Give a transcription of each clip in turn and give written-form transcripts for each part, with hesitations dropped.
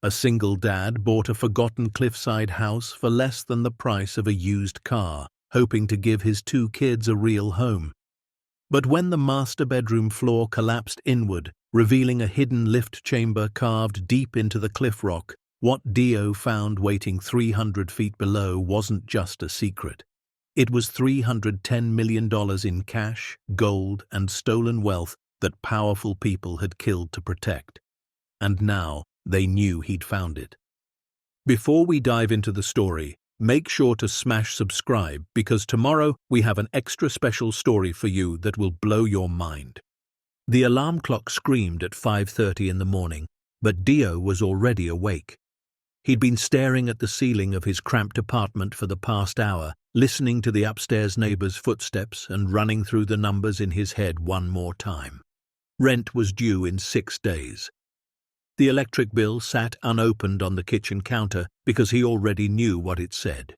A single dad bought a forgotten Cliffside house for less than the price of a used car, hoping to give his two kids a real home. But when the master bedroom floor collapsed inward, revealing a hidden lift chamber carved deep into the cliff rock, what Dio found waiting 300 feet below wasn't just a secret. It was $310 million in cash, gold, and stolen wealth that powerful people had killed to protect. And now they knew he'd found it. Before we dive into the story, make sure to smash subscribe because tomorrow we have an extra special story for you that will blow your mind. The alarm clock screamed at 5:30 in the morning, but Dio was already awake. He'd been staring at the ceiling of his cramped apartment for the past hour, listening to the upstairs neighbor's footsteps and running through the numbers in his head one more time. Rent was due in 6 days. The electric bill sat unopened on the kitchen counter because he already knew what it said.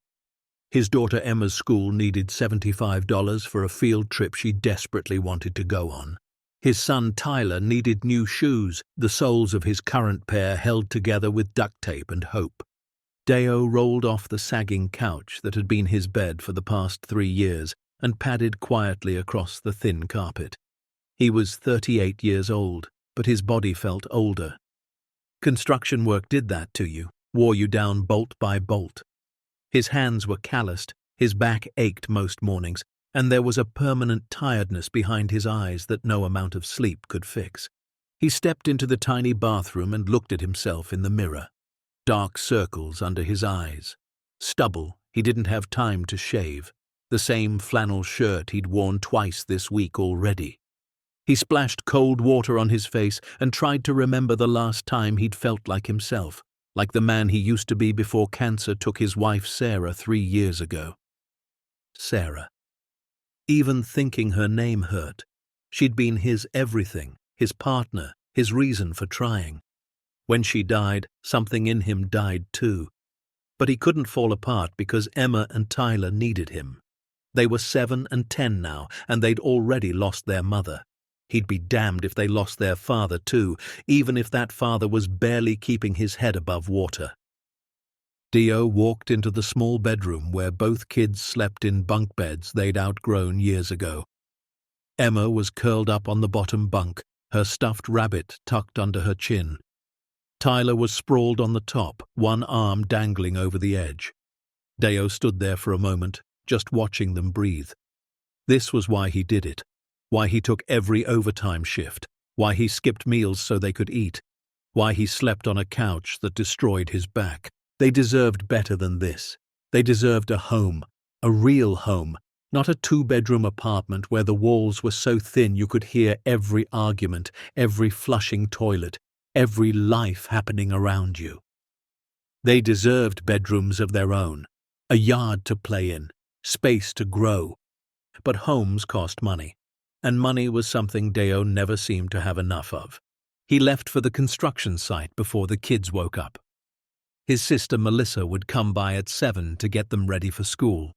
His daughter Emma's school needed $75 for a field trip she desperately wanted to go on. His son Tyler needed new shoes, the soles of his current pair held together with duct tape and hope. Deo rolled off the sagging couch that had been his bed for the past 3 years and padded quietly across the thin carpet. He was 38 years old, but his body felt older. Construction work did that to you, wore you down bolt by bolt. His hands were calloused, his back ached most mornings, and there was a permanent tiredness behind his eyes that no amount of sleep could fix. He stepped into the tiny bathroom and looked at himself in the mirror. Dark circles under his eyes. Stubble he didn't have time to shave. The same flannel shirt he'd worn twice this week already. He splashed cold water on his face and tried to remember the last time he'd felt like himself, like the man he used to be before cancer took his wife Sarah 3 years ago. Sarah. Even thinking her name hurt. She'd been his everything, his partner, his reason for trying. When she died, something in him died too. But he couldn't fall apart because Emma and Tyler needed him. They were 7 and 10 now, and they'd already lost their mother. He'd be damned if they lost their father too, even if that father was barely keeping his head above water. Dio walked into the small bedroom where both kids slept in bunk beds they'd outgrown years ago. Emma was curled up on the bottom bunk, her stuffed rabbit tucked under her chin. Tyler was sprawled on the top, one arm dangling over the edge. Dio stood there for a moment, just watching them breathe. This was why he did it. Why he took every overtime shift, why he skipped meals so they could eat, why he slept on a couch that destroyed his back. They deserved better than this. They deserved a home, a real home, not a 2-bedroom apartment where the walls were so thin you could hear every argument, every flushing toilet, every life happening around you. They deserved bedrooms of their own, a yard to play in, space to grow. But homes cost money. And money was something Deo never seemed to have enough of. He left for the construction site before the kids woke up. His sister Melissa would come by at 7 to get them ready for school.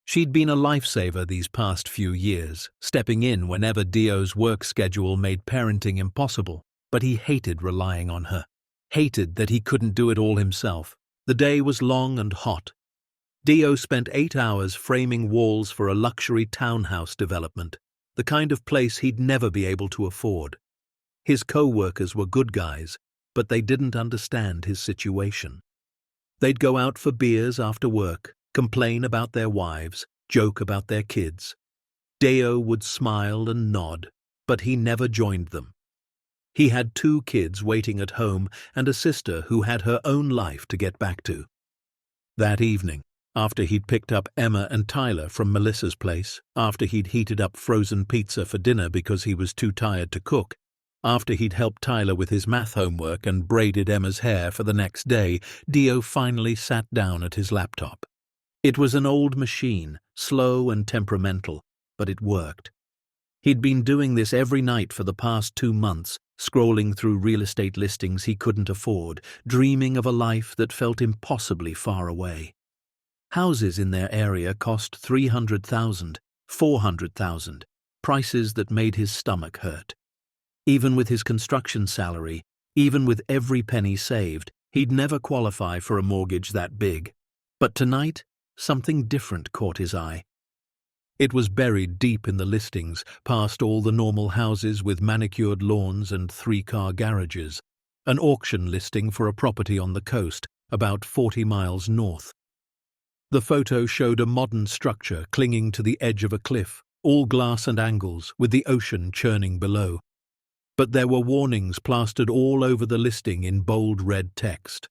She'd been a lifesaver these past few years, stepping in whenever Dio's work schedule made parenting impossible, but he hated relying on her. Hated that he couldn't do it all himself. The day was long and hot. Dio spent 8 hours framing walls for a luxury townhouse development. The kind of place he'd never be able to afford. His co-workers were good guys, but they didn't understand his situation. They'd go out for beers after work, complain about their wives, joke about their kids. Deo would smile and nod, but he never joined them. He had 2 kids waiting at home and a sister who had her own life to get back to. That evening, after he'd picked up Emma and Tyler from Melissa's place, after he'd heated up frozen pizza for dinner because he was too tired to cook, after he'd helped Tyler with his math homework and braided Emma's hair for the next day, Dio finally sat down at his laptop. It was an old machine, slow and temperamental, but it worked. He'd been doing this every night for the past 2 months, scrolling through real estate listings he couldn't afford, dreaming of a life that felt impossibly far away. Houses in their area cost $300,000, $400,000, prices that made his stomach hurt. Even with his construction salary, even with every penny saved, He'd never qualify for a mortgage that big. But tonight, something different caught his eye. It was buried deep in the listings, past all the normal houses with manicured lawns and three-car garages. An auction listing for a property on the coast, about 40 miles north. The photo showed a modern structure clinging to the edge of a cliff, all glass and angles, with the ocean churning below. But there were warnings plastered all over the listing in bold red text.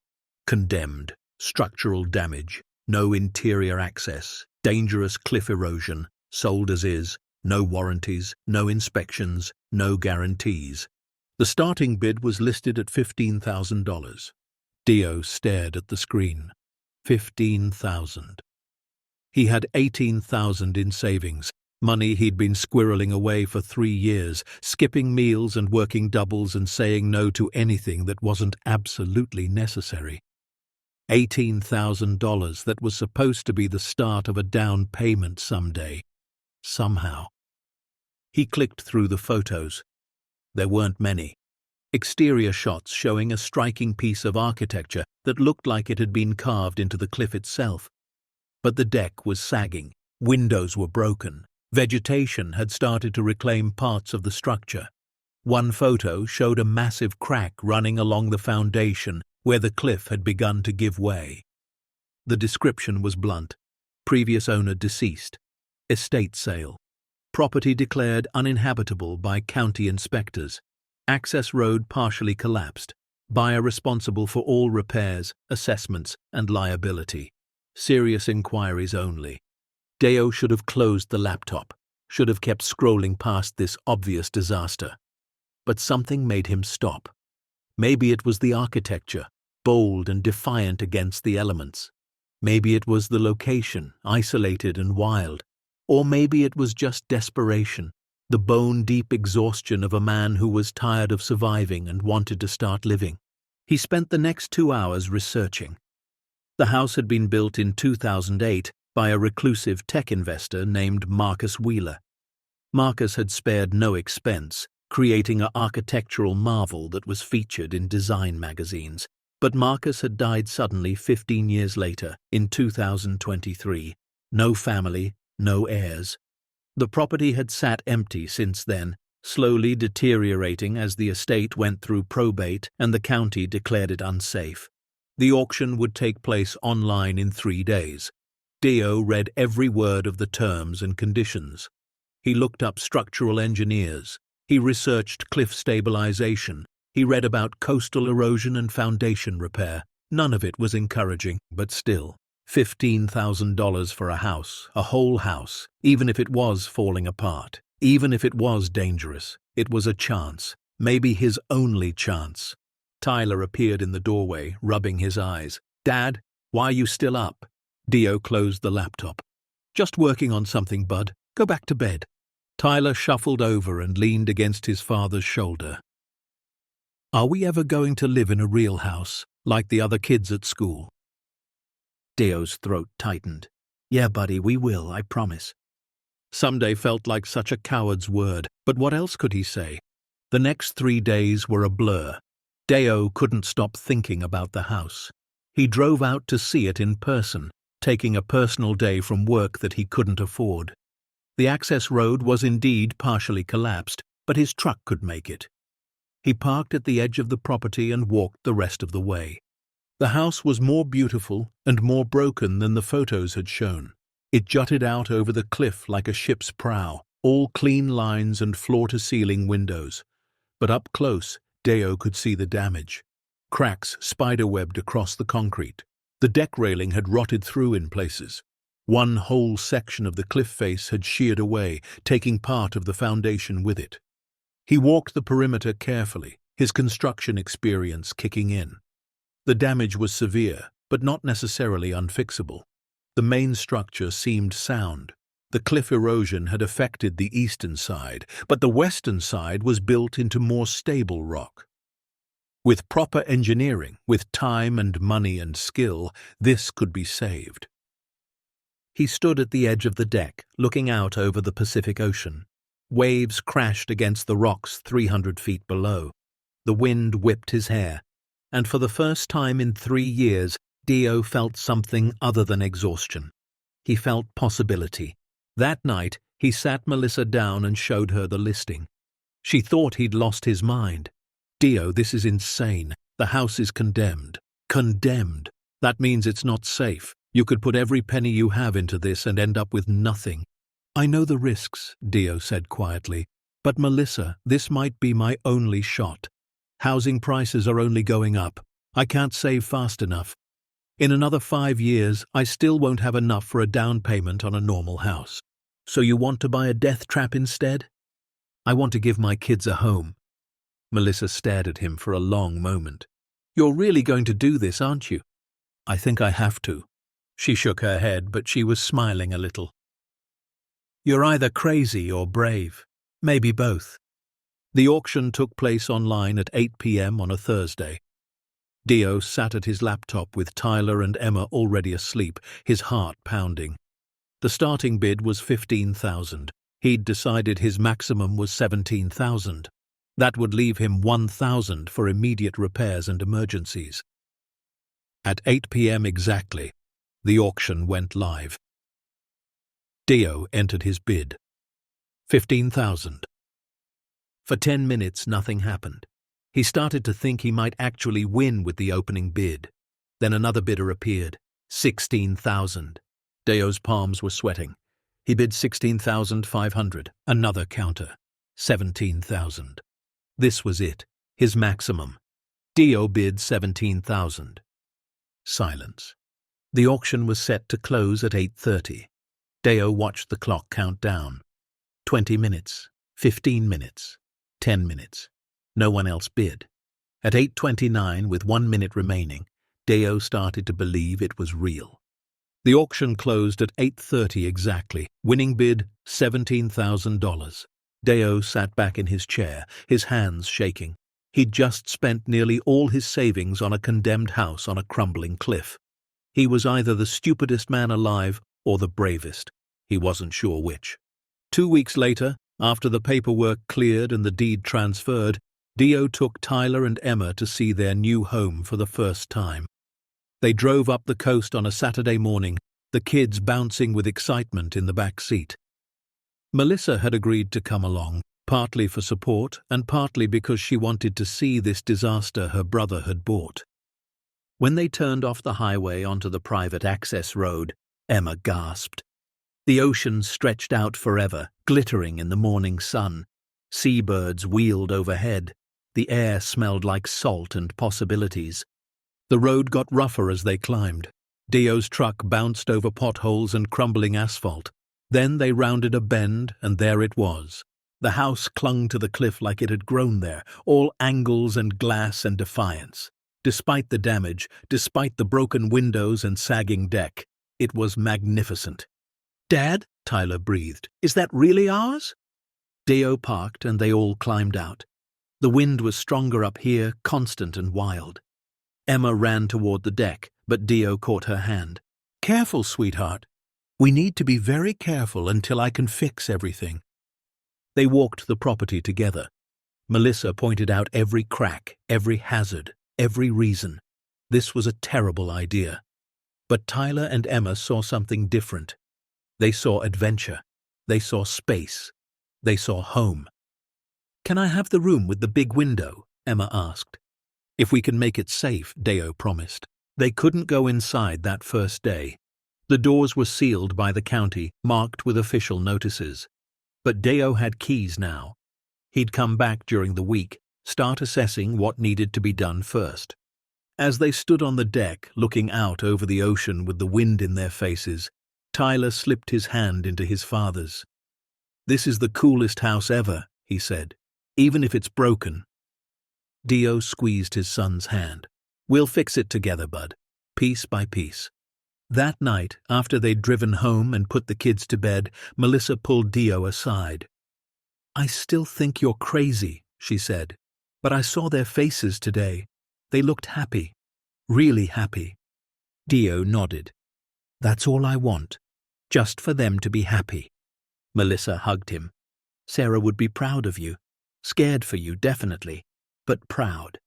Condemned, structural damage, no interior access, dangerous cliff erosion, sold as is, no warranties, no inspections, no guarantees. The starting bid was listed at $15,000. Dio stared at the screen. 15,000. He had 18,000 in savings, money he'd been squirreling away for 3 years, skipping meals and working doubles and saying no to anything that wasn't absolutely necessary. $18,000 that was supposed to be the start of a down payment someday. Somehow. He clicked through the photos. There weren't many. Exterior shots showing a striking piece of architecture that looked like it had been carved into the cliff itself. But the deck was sagging, windows were broken, vegetation had started to reclaim parts of the structure. One photo showed a massive crack running along the foundation where the cliff had begun to give way. The description was blunt. Previous owner deceased. Estate sale. Property declared uninhabitable by county inspectors. Access road partially collapsed. Buyer responsible for all repairs, assessments, and liability. Serious inquiries only. Deo should have closed the laptop, should have kept scrolling past this obvious disaster. But something made him stop. Maybe it was the architecture, bold and defiant against the elements. Maybe it was the location, isolated and wild. Or maybe it was just desperation, the bone-deep exhaustion of a man who was tired of surviving and wanted to start living. He spent the next 2 hours researching. The house had been built in 2008 by a reclusive tech investor named Marcus Wheeler. Marcus had spared no expense, creating an architectural marvel that was featured in design magazines. But Marcus had died suddenly 15 years later, in 2023. No family, no heirs. The property had sat empty since then, slowly deteriorating as the estate went through probate and the county declared it unsafe. The auction would take place online in 3 days. Dio read every word of the terms and conditions. He looked up structural engineers. He researched cliff stabilization. He read about coastal erosion and foundation repair. None of it was encouraging, but still. $15,000 for a house, a whole house, even if it was falling apart, even if it was dangerous. It was a chance, maybe his only chance. Tyler appeared in the doorway, rubbing his eyes. "Dad, why are you still up?" Dio closed the laptop. "Just working on something, bud. Go back to bed." Tyler shuffled over and leaned against his father's shoulder. "Are we ever going to live in a real house, like the other kids at school?" Dio's throat tightened. "Yeah, buddy, we will, I promise." Someday felt like such a coward's word, but what else could he say? The next 3 days were a blur. Dio couldn't stop thinking about the house. He drove out to see it in person, taking a personal day from work that he couldn't afford. The access road was indeed partially collapsed, but his truck could make it. He parked at the edge of the property and walked the rest of the way. The house was more beautiful and more broken than the photos had shown. It jutted out over the cliff like a ship's prow, all clean lines and floor-to-ceiling windows. But up close, Dio could see the damage. Cracks spiderwebbed across the concrete. The deck railing had rotted through in places. One whole section of the cliff face had sheared away, taking part of the foundation with it. He walked the perimeter carefully, his construction experience kicking in. The damage was severe, but not necessarily unfixable. The main structure seemed sound. The cliff erosion had affected the eastern side, but the western side was built into more stable rock. With proper engineering, with time and money and skill, this could be saved. He stood at the edge of the deck, looking out over the Pacific Ocean. Waves crashed against the rocks 300 feet below. The wind whipped his hair. and for the first time in 3 years, Dio felt something other than exhaustion. He felt possibility. That night, he sat Melissa down and showed her the listing. She thought he'd lost his mind. "Dio, this is insane. The house is condemned." "Condemned? That means it's not safe. You could put every penny you have into this and end up with nothing." "I know the risks," Dio said quietly. "But Melissa, this might be my only shot. Housing prices are only going up. I can't save fast enough. In another 5 years, I still won't have enough for a down payment on a normal house." "So you want to buy a death trap instead?" "I want to give my kids a home." Melissa stared at him for a long moment. "You're really going to do this, aren't you?" "I think I have to." She shook her head, but she was smiling a little. "You're either crazy or brave. Maybe both." The auction took place online at 8 p.m. on a Thursday. Dio sat at his laptop with Tyler and Emma already asleep, his heart pounding. The starting bid was $15,000. He'd decided his maximum was $17,000. That would leave him $1,000 for immediate repairs and emergencies. At 8 p.m. exactly, the auction went live. Dio entered his bid. $15,000. For 10 minutes, nothing happened. He started to think he might actually win with the opening bid. Then another bidder appeared. $16,000. Dio's palms were sweating. He bid $16,500. Another counter. $17,000. This was it, his maximum. Dio bid $17,000. Silence. The auction was set to close at 8:30. Dio watched the clock count down. 20 minutes, 15 minutes, 10 minutes. No one else bid. At 8:29, with 1 minute remaining, Dio started to believe it was real. The auction closed at 8:30 exactly. Winning bid, $17,000. Dio sat back in his chair, his hands shaking. He'd just spent nearly all his savings on a condemned house on a crumbling cliff. He was either the stupidest man alive or the bravest. He wasn't sure which. 2 weeks later, after the paperwork cleared and the deed transferred, Dio took Tyler and Emma to see their new home for the first time. They drove up the coast on a Saturday morning, the kids bouncing with excitement in the back seat. Melissa had agreed to come along, partly for support and partly because she wanted to see this disaster her brother had bought. When they turned off the highway onto the private access road, Emma gasped. The ocean stretched out forever, glittering in the morning sun. Seabirds wheeled overhead. The air smelled like salt and possibilities. The road got rougher as they climbed. Dio's truck bounced over potholes and crumbling asphalt. Then they rounded a bend, and there it was. The house clung to the cliff like it had grown there, all angles and glass and defiance. Despite the damage, despite the broken windows and sagging deck, it was magnificent. "Dad," Tyler breathed, "is that really ours?" Dio parked and they all climbed out. The wind was stronger up here, constant and wild. Emma ran toward the deck, but Dio caught her hand. "Careful, sweetheart. We need to be very careful until I can fix everything." They walked the property together. Melissa pointed out every crack, every hazard, every reason. This was a terrible idea. But Tyler and Emma saw something different. They saw adventure. They saw space. They saw home. "Can I have the room with the big window?" Emma asked. "If we can make it safe," Dio promised. They couldn't go inside that first day. The doors were sealed by the county, marked with official notices. But Dio had keys now. He'd come back during the week, start assessing what needed to be done first. As they stood on the deck, looking out over the ocean with the wind in their faces, Tyler slipped his hand into his father's. "This is the coolest house ever," he said, "even if it's broken." Dio squeezed his son's hand. "We'll fix it together, bud, piece by piece." That night, after they'd driven home and put the kids to bed, Melissa pulled Dio aside. "I still think you're crazy," she said, "but I saw their faces today. They looked happy, really happy." Dio nodded. "That's all I want, just for them to be happy." Melissa hugged him. "Sarah would be proud of you. Scared for you, definitely, but proud."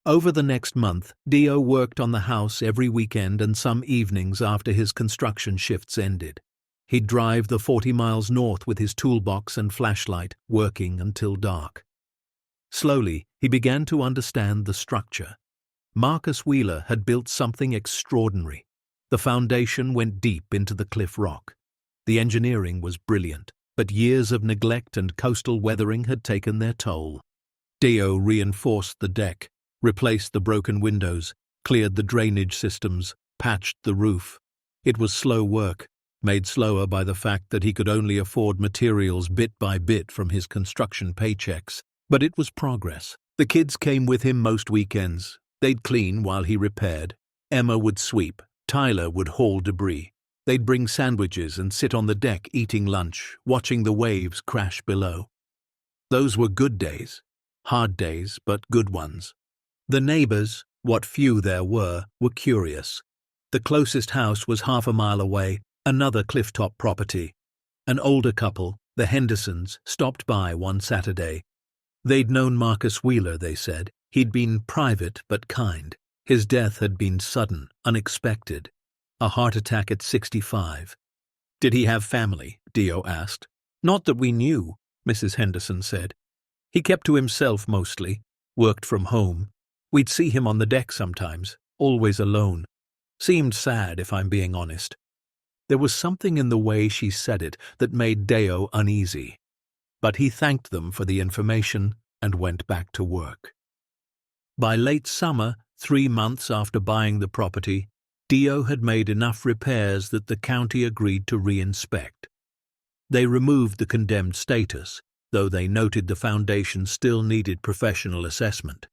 Over the next month, Dio worked on the house every weekend and some evenings after his construction shifts ended. He'd drive the 40 miles north with his toolbox and flashlight, working until dark. Slowly, he began to understand the structure. Marcus Wheeler had built something extraordinary. The foundation went deep into the cliff rock. The engineering was brilliant, but years of neglect and coastal weathering had taken their toll. Dio reinforced the deck, replaced the broken windows, cleared the drainage systems, patched the roof. It was slow work, made slower by the fact that he could only afford materials bit by bit from his construction paychecks. But it was progress. The kids came with him most weekends. They'd clean while he repaired. Emma would sweep. Tyler would haul debris. They'd bring sandwiches and sit on the deck eating lunch, watching the waves crash below. Those were good days. Hard days, but good ones. The neighbors, what few there were curious. The closest house was half a mile away, another clifftop property. An older couple, the Hendersons, stopped by one Saturday. They'd known Marcus Wheeler, they said. He'd been private but kind. His death had been sudden, unexpected. A heart attack at 65. Did he have family? Dio asked. Not that we knew, Mrs. Henderson said. He kept to himself mostly, worked from home. We'd see him on the deck sometimes, always alone. Seemed sad, if I'm being honest. There was something in the way she said it that made Dio uneasy. But he thanked them for the information and went back to work. By late summer, 3 months after buying the property, Dio had made enough repairs that the county agreed to re-inspect. They removed the condemned status, though they noted the foundation still needed professional assessment.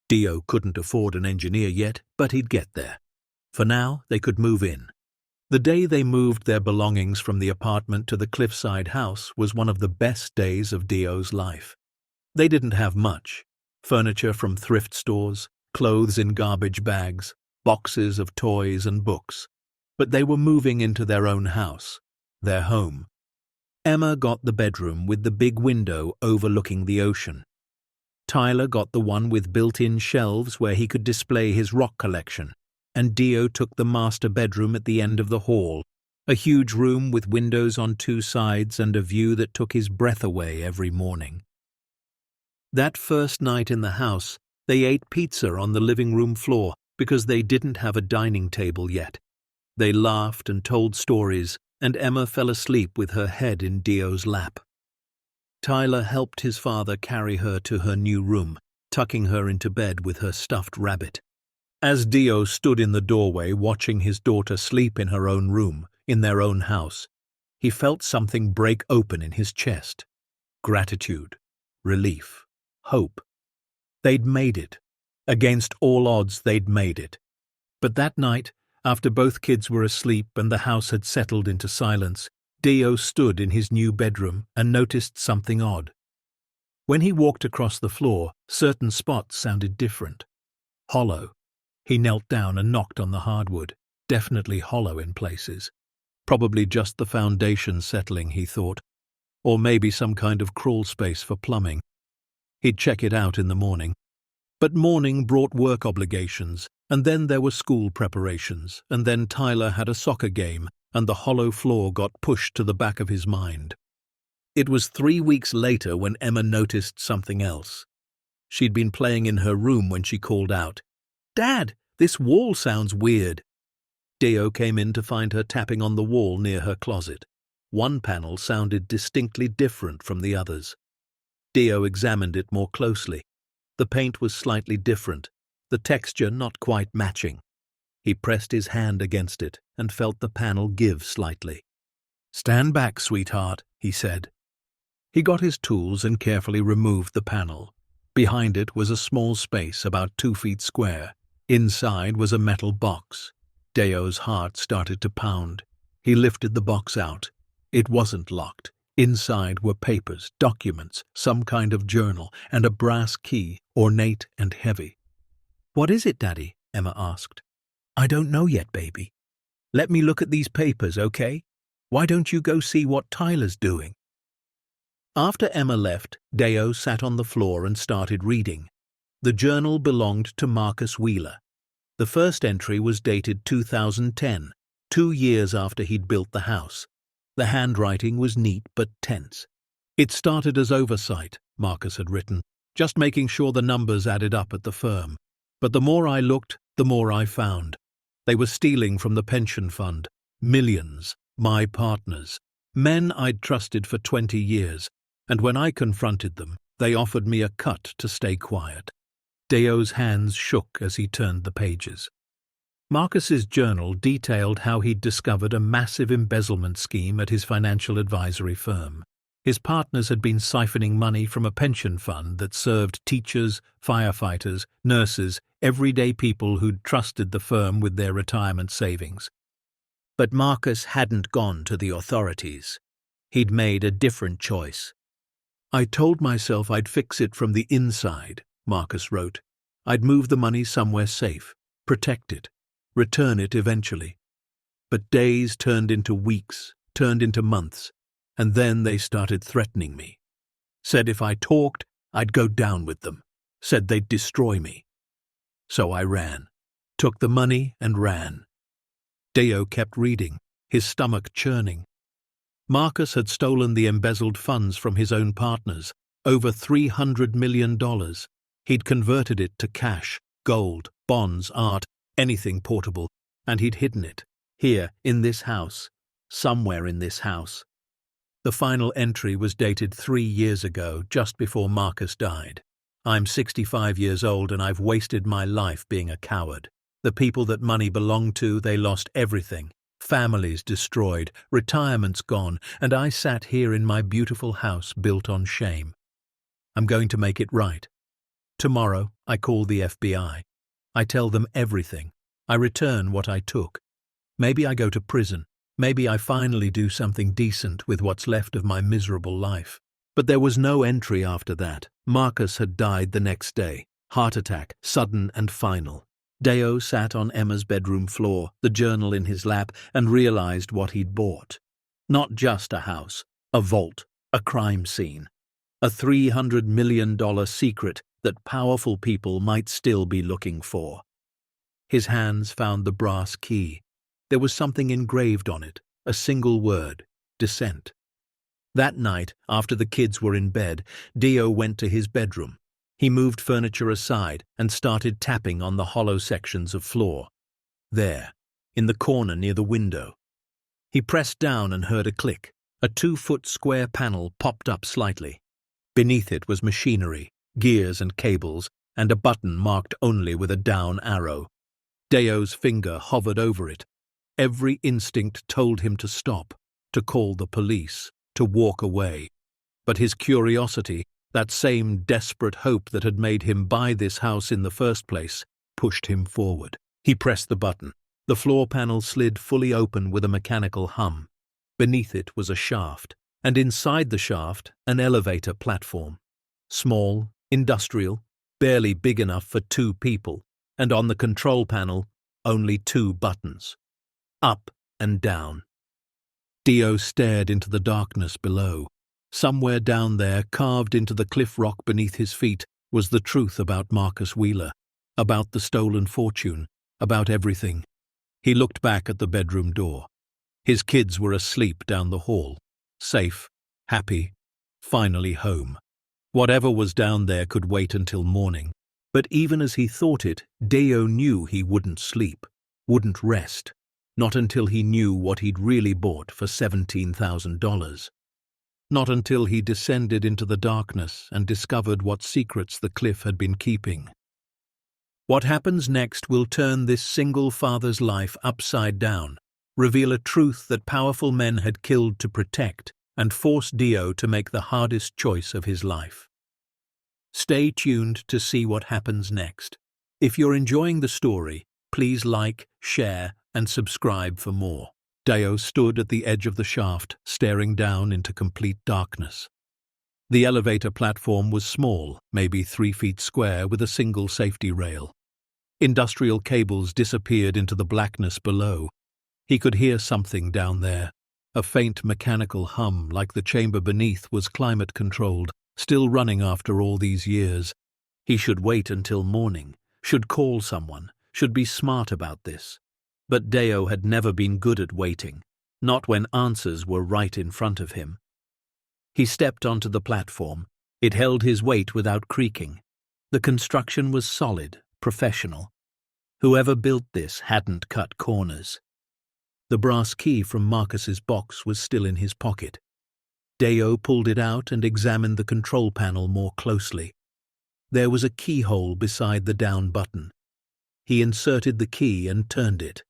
Dio couldn't afford an engineer yet, but he'd get there. For now, they could move in. The day they moved their belongings from the apartment to the Cliffside house was one of the best days of Dio's life. They didn't have much. Furniture from thrift stores, clothes in garbage bags, boxes of toys and books. But they were moving into their own house, their home. Emma got the bedroom with the big window overlooking the ocean. Tyler got the one with built-in shelves where he could display his rock collection, and Dio took the master bedroom at the end of the hall, a huge room with windows on 2 sides and a view that took his breath away every morning. That first night in the house, they ate pizza on the living room floor because they didn't have a dining table yet. They laughed and told stories, and Emma fell asleep with her head in Dio's lap. Tyler helped his father carry her to her new room, tucking her into bed with her stuffed rabbit. As Dio stood in the doorway watching his daughter sleep in her own room, in their own house, he felt something break open in his chest. Gratitude, relief, hope. They'd made it. Against all odds, they'd made it. But that night, after both kids were asleep and the house had settled into silence, Dio stood in his new bedroom and noticed something odd. When he walked across the floor, certain spots sounded different. Hollow. He knelt down and knocked on the hardwood, definitely hollow in places. Probably just the foundation settling, he thought, or maybe some kind of crawl space for plumbing. He'd check it out in the morning. But morning brought work obligations, and then there were school preparations, and then Tyler had a soccer game, and the hollow floor got pushed to the back of his mind. It was 3 weeks later when Emma noticed something else. She'd been playing in her room when she called out, "Dad, this wall sounds weird." Dio came in to find her tapping on the wall near her closet. One panel sounded distinctly different from the others. Dio examined it more closely. The paint was slightly different, the texture not quite matching. He pressed his hand against it and felt the panel give slightly. "Stand back, sweetheart," he said. He got his tools and carefully removed the panel. Behind it was a small space about 2 feet square. Inside was a metal box. Dio's heart started to pound. He lifted the box out. It wasn't locked. Inside were papers, documents, some kind of journal, and a brass key, ornate and heavy. "What is it, Daddy?" Emma asked. "I don't know yet, baby. Let me look at these papers, okay? Why don't you go see what Tyler's doing?" After Emma left, Dio sat on the floor and started reading. The journal belonged to Marcus Wheeler. The first entry was dated 2010, 2 years after he'd built the house. The handwriting was neat but tense. It started as oversight, Marcus had written, just making sure the numbers added up at the firm. But the more I looked, the more I found. They were stealing from the pension fund. Millions, my partners, men I'd trusted for 20 years, and when I confronted them, they offered me a cut to stay quiet. Deo's hands shook as he turned the pages. Marcus's journal detailed how he'd discovered a massive embezzlement scheme at his financial advisory firm. His partners had been siphoning money from a pension fund that served teachers, firefighters, nurses, everyday people who'd trusted the firm with their retirement savings. But Marcus hadn't gone to the authorities. He'd made a different choice. "I told myself I'd fix it from the inside," Marcus wrote. "I'd move the money somewhere safe, protect it, return it eventually." But days turned into weeks, turned into months, and then they started threatening me. Said if I talked, I'd go down with them. Said they'd destroy me. So I ran, took the money and ran. Deo kept reading, his stomach churning. Marcus had stolen the embezzled funds from his own partners, over $300 million. He'd converted it to cash, gold, bonds, art, anything portable, and he'd hidden it, here, in this house, somewhere in this house. The final entry was dated 3 years ago, just before Marcus died. "I'm 65 years old and I've wasted my life being a coward. The people that money belonged to, they lost everything. Families destroyed, retirements gone, and I sat here in my beautiful house built on shame. I'm going to make it right. Tomorrow, I call the FBI. I tell them everything. I return what I took. Maybe I go to prison. Maybe I finally do something decent with what's left of my miserable life." But there was no entry after that. Marcus had died the next day. Heart attack, sudden and final. Deo sat on Emma's bedroom floor, the journal in his lap, and realized what he'd bought. Not just a house, a vault, a crime scene. A $300 million secret that powerful people might still be looking for. His hands found the brass key. There was something engraved on it, a single word, dissent. That night, after the kids were in bed, Deo went to his bedroom. He moved furniture aside and started tapping on the hollow sections of floor. There, in the corner near the window. He pressed down and heard a click. A 2-foot square panel popped up slightly. Beneath it was machinery, gears and cables, and a button marked only with a down arrow. Deo's finger hovered over it. Every instinct told him to stop, to call the police, to walk away. But his curiosity, that same desperate hope that had made him buy this house in the first place, pushed him forward. He pressed the button. The floor panel slid fully open with a mechanical hum. Beneath it was a shaft, and inside the shaft, an elevator platform. Small, industrial, barely big enough for 2 people, and on the control panel, only 2 buttons. Up and down. Deo stared into the darkness below. Somewhere down there, carved into the cliff rock beneath his feet, was the truth about Marcus Wheeler, about the stolen fortune, about everything. He looked back at the bedroom door. His kids were asleep down the hall, safe, happy, finally home. Whatever was down there could wait until morning. But even as he thought it, Deo knew he wouldn't sleep, wouldn't rest. Not until he knew what he'd really bought for $17,000. Not until he descended into the darkness and discovered what secrets the cliff had been keeping. What happens next will turn this single father's life upside down, reveal a truth that powerful men had killed to protect, and force Deo to make the hardest choice of his life. Stay tuned to see what happens next. If you're enjoying the story, please like, share, and subscribe for more. Deo stood at the edge of the shaft, staring down into complete darkness. The elevator platform was small, maybe 3 feet square, with a single safety rail. Industrial cables disappeared into the blackness below. He could hear something down there. A faint mechanical hum, like the chamber beneath was climate-controlled, still running after all these years. He should wait until morning, should call someone, should be smart about this. But Deo had never been good at waiting, not when answers were right in front of him. He stepped onto the platform. It held his weight without creaking. The construction was solid, professional. Whoever built this hadn't cut corners. The brass key from Marcus's box was still in his pocket. Deo pulled it out and examined the control panel more closely. There was a keyhole beside the down button. He inserted the key and turned it.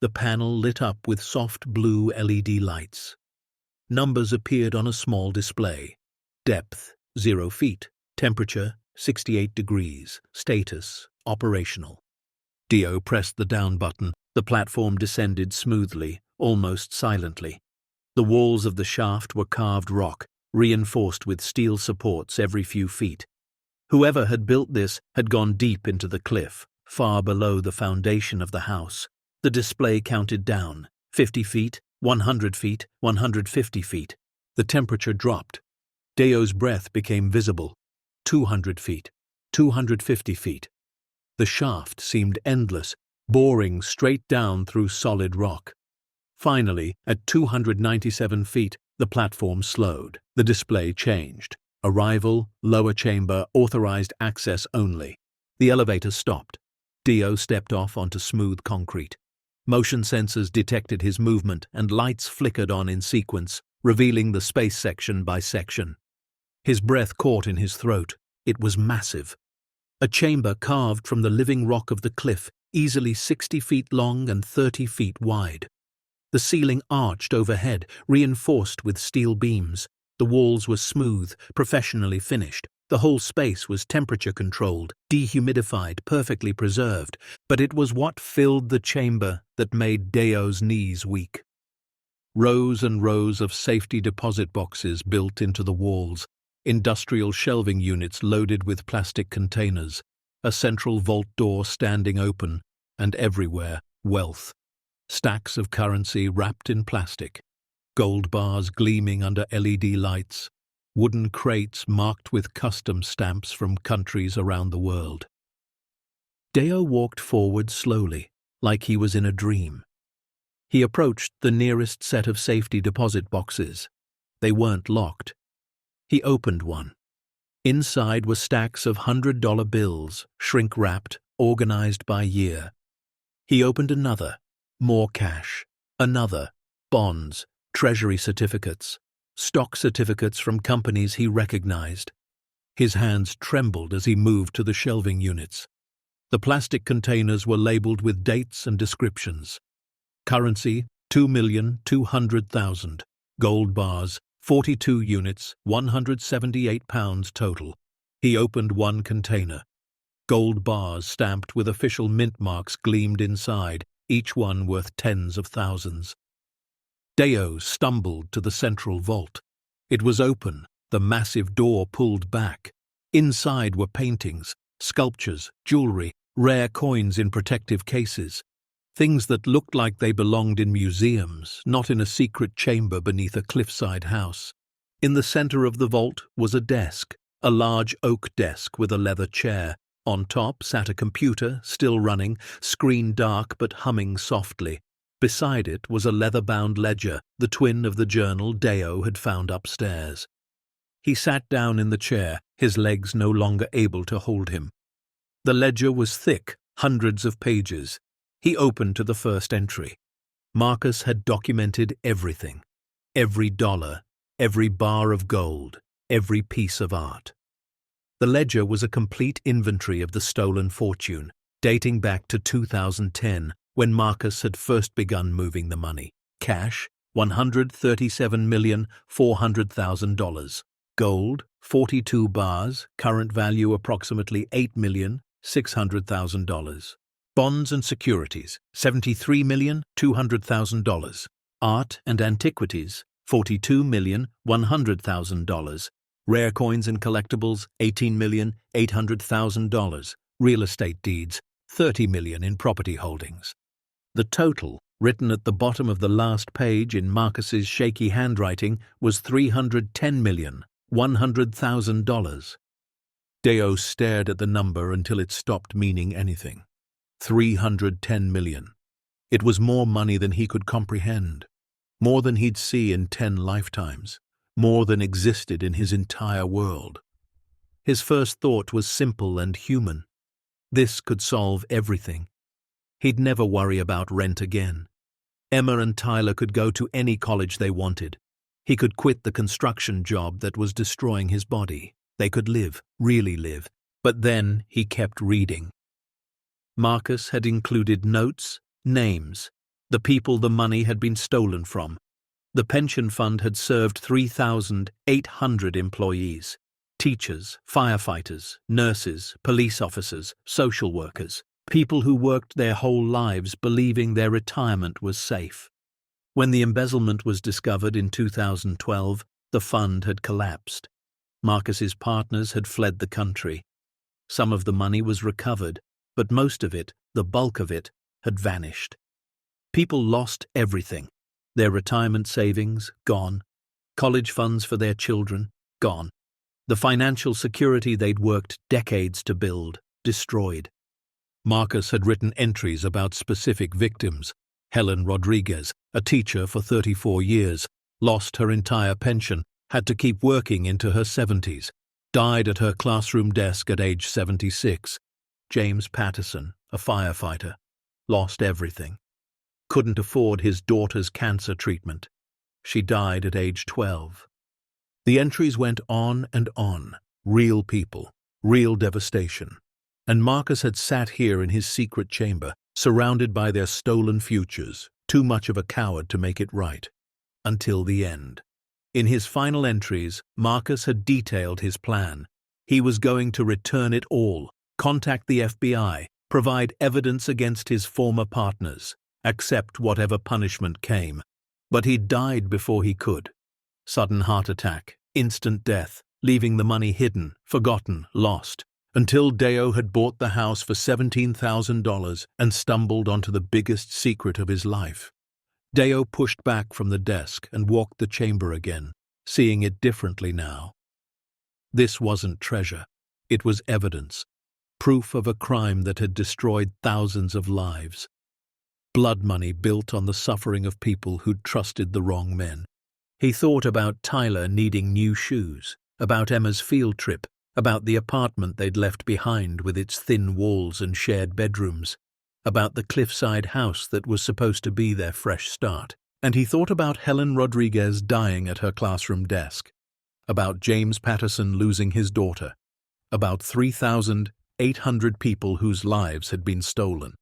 The panel lit up with soft blue LED lights. Numbers appeared on a small display. Depth, 0 feet. Temperature, 68 degrees. Status, operational. Deo pressed the down button. The platform descended smoothly, almost silently. The walls of the shaft were carved rock, reinforced with steel supports every few feet. Whoever had built this had gone deep into the cliff, far below the foundation of the house. The display counted down, 50 feet, 100 feet, 150 feet. The temperature dropped. Deo's breath became visible. 200 feet, 250 feet. The shaft seemed endless, boring straight down through solid rock. Finally, at 297 feet, the platform slowed. The display changed. Arrival, lower chamber, authorized access only. The elevator stopped. Deo stepped off onto smooth concrete. Motion sensors detected his movement and lights flickered on in sequence, revealing the space section by section. His breath caught in his throat. It was massive. A chamber carved from the living rock of the cliff, easily 60 feet long and 30 feet wide. The ceiling arched overhead, reinforced with steel beams. The walls were smooth, professionally finished. The whole space was temperature-controlled, dehumidified, perfectly preserved, but it was what filled the chamber that made Deo's knees weak. Rows and rows of safety deposit boxes built into the walls, industrial shelving units loaded with plastic containers, a central vault door standing open, and everywhere, wealth. Stacks of currency wrapped in plastic, gold bars gleaming under LED lights, wooden crates marked with custom stamps from countries around the world. Deo walked forward slowly, like he was in a dream. He approached the nearest set of safety deposit boxes. They weren't locked. He opened one. Inside were stacks of $100 bills, shrink-wrapped, organized by year. He opened another. More cash. Another. Bonds, treasury certificates, stock certificates from companies he recognized. His hands trembled as he moved to the shelving units. The plastic containers were labeled with dates and descriptions. Currency, 2,200,000. Gold bars, 42 units, 178 pounds total. He opened one container. Gold bars stamped with official mint marks gleamed inside, each one worth tens of thousands. Deo stumbled to the central vault. It was open, the massive door pulled back. Inside were paintings, sculptures, jewelry, rare coins in protective cases. Things that looked like they belonged in museums, not in a secret chamber beneath a cliffside house. In the center of the vault was a desk, a large oak desk with a leather chair. On top sat a computer, still running, screen dark but humming softly. Beside it was a leather-bound ledger, the twin of the journal Deo had found upstairs. He sat down in the chair, his legs no longer able to hold him. The ledger was thick, hundreds of pages. He opened to the first entry. Marcus had documented everything. Every dollar, every bar of gold, every piece of art. The ledger was a complete inventory of the stolen fortune, dating back to 2010, when Marcus had first begun moving the money. Cash, $137,400,000. Gold, 42 bars, current value approximately $8,600,000. Bonds and securities, $73,200,000. Art and antiquities, $42,100,000. Rare coins and collectibles, $18,800,000. Real estate deeds, $30 million in property holdings. The total, written at the bottom of the last page in Marcus's shaky handwriting, was $310,100,000. Deo stared at the number until it stopped meaning anything. 310 million. It was more money than he could comprehend. More than he'd see in 10 lifetimes. More than existed in his entire world. His first thought was simple and human. This could solve everything. He'd never worry about rent again. Emma and Tyler could go to any college they wanted. He could quit the construction job that was destroying his body. They could live, really live. But then he kept reading. Marcus had included notes, names, the people the money had been stolen from. The pension fund had served 3,800 employees. Teachers, firefighters, nurses, police officers, social workers. People who worked their whole lives believing their retirement was safe. When the embezzlement was discovered in 2012, the fund had collapsed. Marcus's partners had fled the country. Some of the money was recovered, but most of it, the bulk of it, had vanished. People lost everything. Their retirement savings, gone. College funds for their children, gone. The financial security they'd worked decades to build, destroyed. Marcus had written entries about specific victims. Helen Rodriguez, a teacher for 34 years, lost her entire pension, had to keep working into her 70s, died at her classroom desk at age 76. James Patterson, a firefighter, lost everything. Couldn't afford his daughter's cancer treatment. She died at age 12. The entries went on and on. Real people, real devastation. And Marcus had sat here in his secret chamber, surrounded by their stolen futures, too much of a coward to make it right. Until the end. In his final entries, Marcus had detailed his plan. He was going to return it all, contact the FBI, provide evidence against his former partners, accept whatever punishment came. But he'd died before he could. Sudden heart attack, instant death, leaving the money hidden, forgotten, lost. Until Deo had bought the house for $17,000 and stumbled onto the biggest secret of his life. Deo pushed back from the desk and walked the chamber again, seeing it differently now. This wasn't treasure. It was evidence. Proof of a crime that had destroyed thousands of lives. Blood money built on the suffering of people who'd trusted the wrong men. He thought about Tyler needing new shoes, about Emma's field trip, about the apartment they'd left behind with its thin walls and shared bedrooms, about the Cliffside house that was supposed to be their fresh start. And he thought about Helen Rodriguez dying at her classroom desk, about James Patterson losing his daughter, about 3,800 people whose lives had been stolen.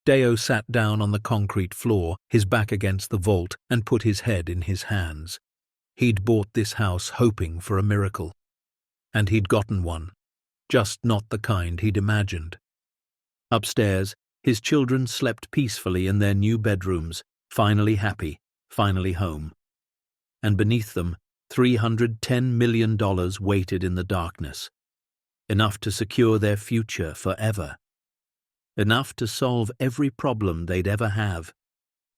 Deo sat down on the concrete floor, his back against the vault, and put his head in his hands. He'd bought this house hoping for a miracle. And he'd gotten one, just not the kind he'd imagined. Upstairs, his children slept peacefully in their new bedrooms, finally happy, finally home. And beneath them, $310 million waited in the darkness. Enough to secure their future forever. Enough to solve every problem they'd ever have.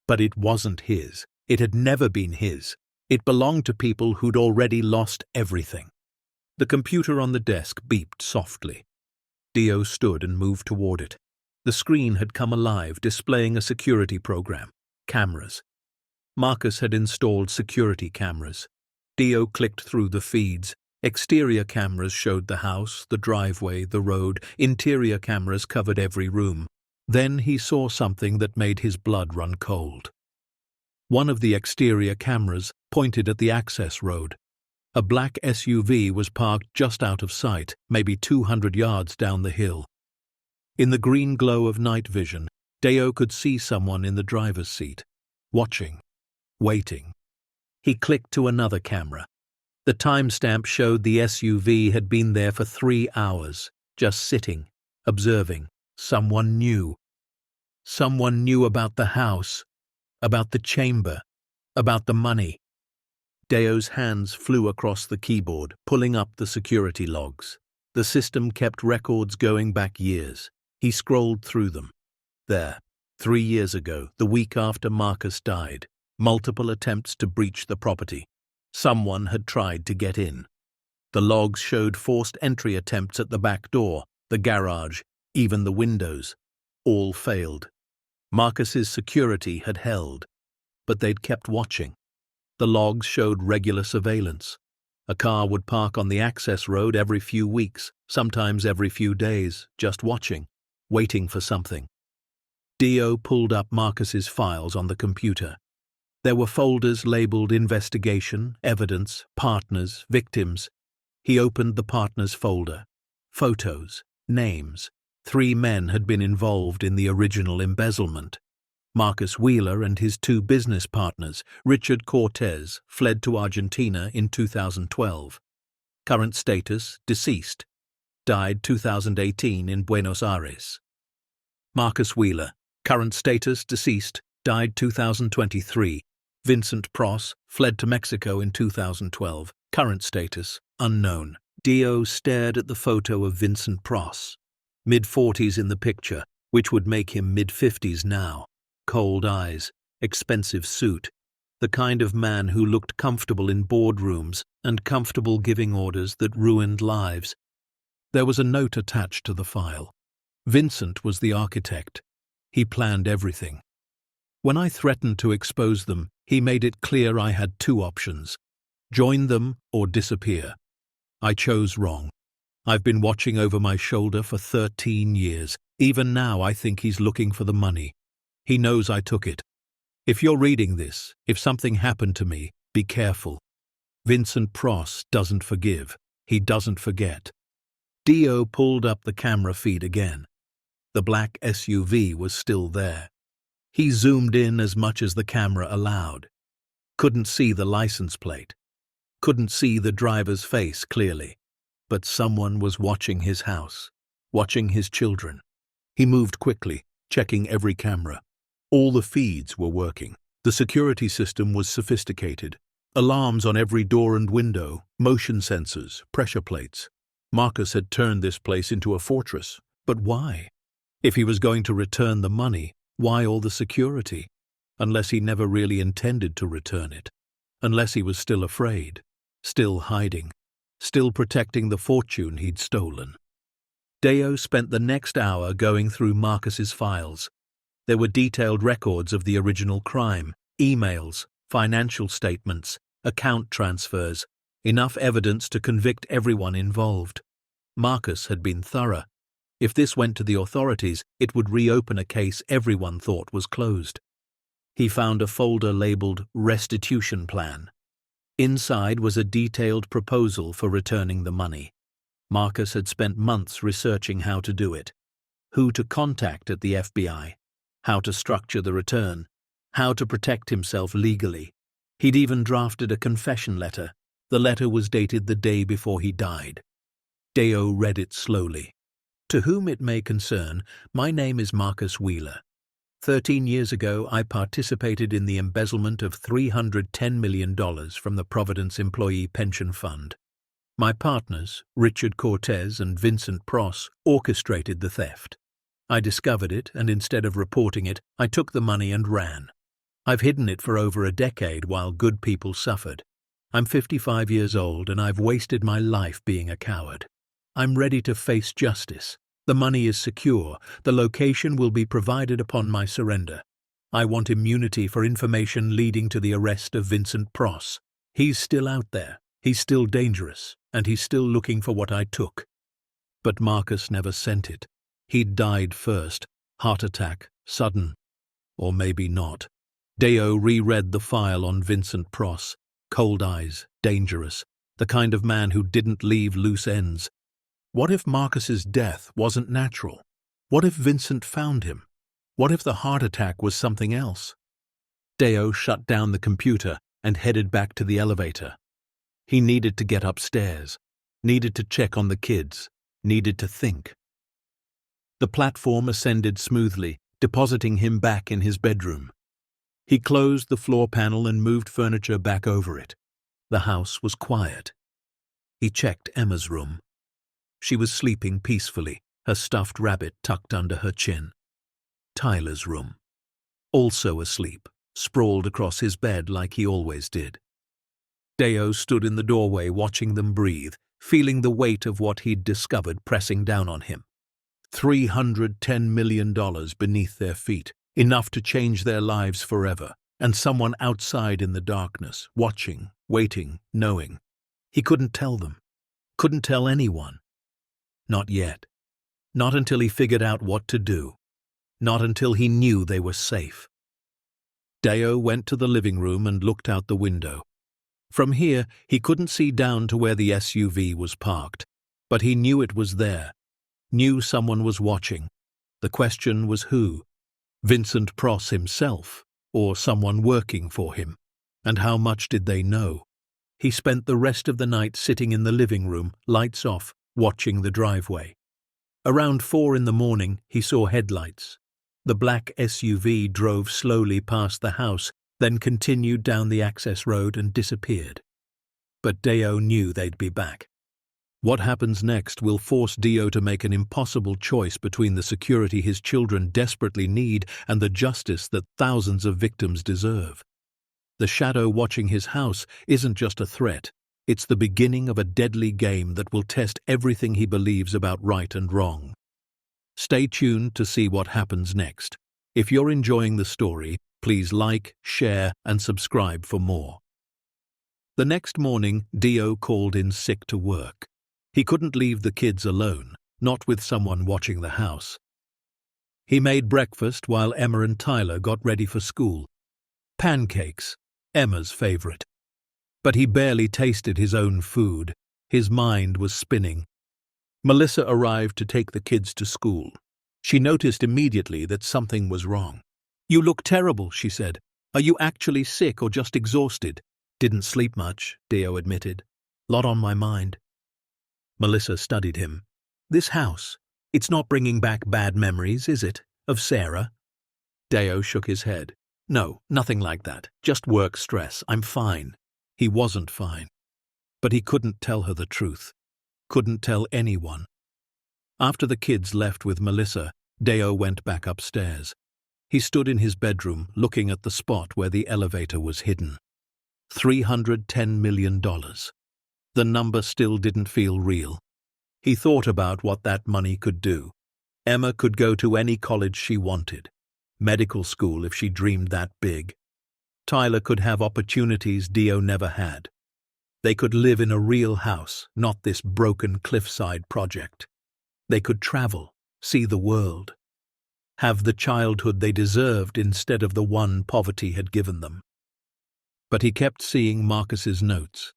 But it wasn't his. It had never been his. It belonged to people who'd already lost everything. The computer on the desk beeped softly. Deo stood and moved toward it. The screen had come alive, displaying a security program. Cameras. Marcus had installed security cameras. Deo clicked through the feeds. Exterior cameras showed the house, the driveway, the road. Interior cameras covered every room. Then he saw something that made his blood run cold. One of the exterior cameras pointed at the access road. A black SUV was parked just out of sight, maybe 200 yards down the hill. In the green glow of night vision, Deo could see someone in the driver's seat, watching, waiting. He clicked to another camera. The timestamp showed the SUV had been there for 3 hours, just sitting, observing. Someone knew. Someone knew about the house, about the chamber, about the money. Deo's hands flew across the keyboard, pulling up the security logs. The system kept records going back years. He scrolled through them. There, 3 years ago, the week after Marcus died, multiple attempts to breach the property. Someone had tried to get in. The logs showed forced entry attempts at the back door, the garage, even the windows. All failed. Marcus's security had held, but they'd kept watching. The logs showed regular surveillance. A car would park on the access road every few weeks, sometimes every few days, just watching, waiting for something. Dio pulled up Marcus's files on the computer. There were folders labeled Investigation, Evidence, Partners, Victims. He opened the Partners folder. Photos, names. 3 men had been involved in the original embezzlement. Marcus Wheeler and his 2 business partners, Richard Cortez, fled to Argentina in 2012. Current status, deceased. Died 2018 in Buenos Aires. Marcus Wheeler, current status, deceased. Died 2023. Vincent Pross, fled to Mexico in 2012. Current status, unknown. Dio stared at the photo of Vincent Pross. Mid-40s in the picture, which would make him mid-50s now. Cold eyes, expensive suit, the kind of man who looked comfortable in boardrooms and comfortable giving orders that ruined lives. There was a note attached to the file. Vincent was the architect. He planned everything. When I threatened to expose them, he made it clear I had 2 options: join them or disappear. I chose wrong. I've been watching over my shoulder for 13 years. Even now I think he's looking for the money. He knows I took it. If you're reading this, if something happened to me, be careful. Vincent Pross doesn't forgive. He doesn't forget. Dio pulled up the camera feed again. The black SUV was still there. He zoomed in as much as the camera allowed. Couldn't see the license plate. Couldn't see the driver's face clearly. But someone was watching his house, watching his children. He moved quickly, checking every camera. All the feeds were working. The security system was sophisticated. Alarms on every door and window, motion sensors, pressure plates. Marcus had turned this place into a fortress. But why? If he was going to return the money, why all the security? Unless he never really intended to return it. Unless he was still afraid, still hiding, still protecting the fortune he'd stolen. Dio spent the next hour going through Marcus's files. There were detailed records of the original crime, emails, financial statements, account transfers, enough evidence to convict everyone involved. Marcus had been thorough. If this went to the authorities, it would reopen a case everyone thought was closed. He found a folder labeled Restitution Plan. Inside was a detailed proposal for returning the money. Marcus had spent months researching how to do it. Who to contact at the FBI. How to structure the return. How to protect himself legally. He'd even drafted a confession letter. The letter was dated the day before he died. Dio read it slowly. To whom it may concern, my name is Marcus Wheeler. 13 years ago, I participated in the embezzlement of $310 million from the Providence Employee Pension Fund. My partners, Richard Cortez and Vincent Pross, orchestrated the theft. I discovered it, and instead of reporting it, I took the money and ran. I've hidden it for over a decade while good people suffered. I'm 55 years old, and I've wasted my life being a coward. I'm ready to face justice. The money is secure. The location will be provided upon my surrender. I want immunity for information leading to the arrest of Vincent Pross. He's still out there. He's still dangerous, and he's still looking for what I took. But Marcus never sent it. He'd died first. Heart attack, sudden. Or maybe not. Dio reread the file on Vincent Pross. Cold eyes, dangerous. The kind of man who didn't leave loose ends. What if Marcus's death wasn't natural? What if Vincent found him? What if the heart attack was something else? Dio shut down the computer and headed back to the elevator. He needed to get upstairs, needed to check on the kids, needed to think. The platform ascended smoothly, depositing him back in his bedroom. He closed the floor panel and moved furniture back over it. The house was quiet. He checked Emma's room. She was sleeping peacefully, her stuffed rabbit tucked under her chin. Tyler's room. Also asleep, sprawled across his bed like he always did. Dio stood in the doorway watching them breathe, feeling the weight of what he'd discovered pressing down on him. $310 million beneath their feet, enough to change their lives forever, and someone outside in the darkness, watching, waiting, knowing. He couldn't tell them. Couldn't tell anyone. Not yet. Not until he figured out what to do. Not until he knew they were safe. Deo went to the living room and looked out the window. From here, he couldn't see down to where the SUV was parked, but he knew it was there. Knew someone was watching. The question was who? Vincent Pross himself, or someone working for him? And how much did they know? He spent the rest of the night sitting in the living room, lights off, watching the driveway. Around 4 in the morning, he saw headlights. The black SUV drove slowly past the house, then continued down the access road and disappeared. But Deo knew they'd be back. What happens next will force Deo to make an impossible choice between the security his children desperately need and the justice that thousands of victims deserve. The shadow watching his house isn't just a threat. It's the beginning of a deadly game that will test everything he believes about right and wrong. Stay tuned to see what happens next. If you're enjoying the story, please like, share, and subscribe for more. The next morning, Deo called in sick to work. He couldn't leave the kids alone, not with someone watching the house. He made breakfast while Emma and Tyler got ready for school. Pancakes, Emma's favorite. But he barely tasted his own food. His mind was spinning. Melissa arrived to take the kids to school. She noticed immediately that something was wrong. "You look terrible," she said. "Are you actually sick or just exhausted?" "Didn't sleep much," Deo admitted. "Lot on my mind." Melissa studied him. "This house, it's not bringing back bad memories, is it, of Sarah?" Deo shook his head. "No, nothing like that. Just work stress. I'm fine." He wasn't fine. But he couldn't tell her the truth. Couldn't tell anyone. After the kids left with Melissa, Deo went back upstairs. He stood in his bedroom, looking at the spot where the elevator was hidden. $310 million. The number still didn't feel real. He thought about what that money could do. Emma could go to any college she wanted. Medical school if she dreamed that big. Tyler could have opportunities Deo never had. They could live in a real house, not this broken Cliffside project. They could travel, see the world. Have the childhood they deserved instead of the one poverty had given them. But he kept seeing Marcus's notes.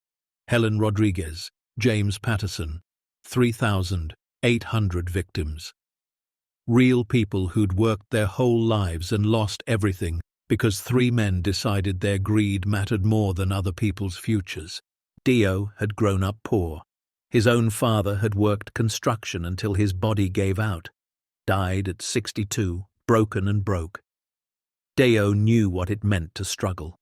Helen Rodriguez, James Patterson, 3,800 victims. Real people who'd worked their whole lives and lost everything because 3 men decided their greed mattered more than other people's futures. Deo had grown up poor. His own father had worked construction until his body gave out. Died at 62, broken and broke. Deo knew what it meant to struggle.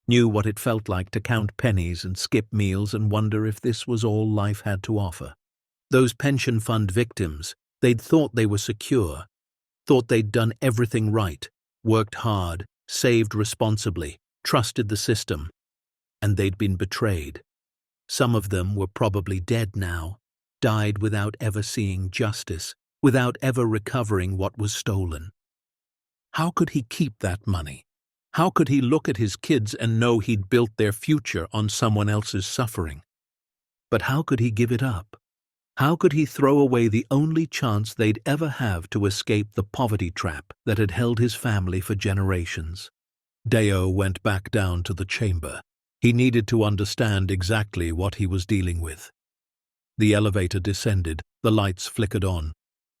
Knew what it felt like to count pennies and skip meals and wonder if this was all life had to offer. Those pension fund victims, they'd thought they were secure, thought they'd done everything right, worked hard, saved responsibly, trusted the system, and they'd been betrayed. Some of them were probably dead now, died without ever seeing justice, without ever recovering what was stolen. How could he keep that money? How could he look at his kids and know he'd built their future on someone else's suffering? But how could he give it up? How could he throw away the only chance they'd ever have to escape the poverty trap that had held his family for generations? Deo went back down to the chamber. He needed to understand exactly what he was dealing with. The elevator descended, the lights flickered on.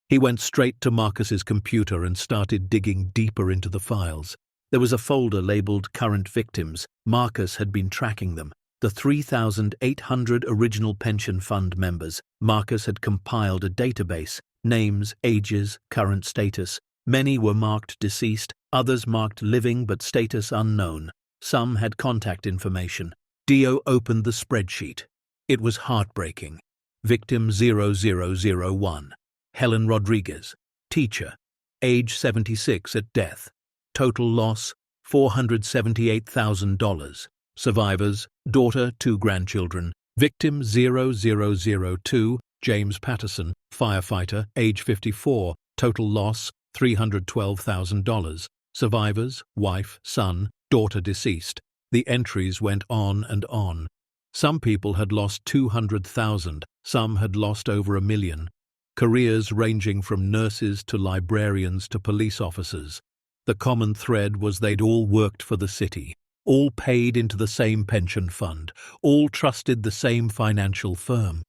He went straight to Marcus's computer and started digging deeper into the files. There was a folder labeled Current Victims. Marcus had been tracking them. The 3,800 original pension fund members. Marcus had compiled a database. Names, ages, current status. Many were marked deceased, others marked living but status unknown. Some had contact information. Deo opened the spreadsheet. It was heartbreaking. Victim 0001. Helen Rodriguez. Teacher. Age 76 at death. Total loss, $478,000. Survivors, daughter, 2 grandchildren, Victim 0002, James Patterson, firefighter, age 54, total loss $312,000. Survivors, wife, son, daughter deceased. The entries went on and on. Some people had lost 200,000, some had lost over 1 million. Careers ranging from nurses to librarians to police officers. The common thread was they'd all worked for the city, all paid into the same pension fund, all trusted the same financial firm.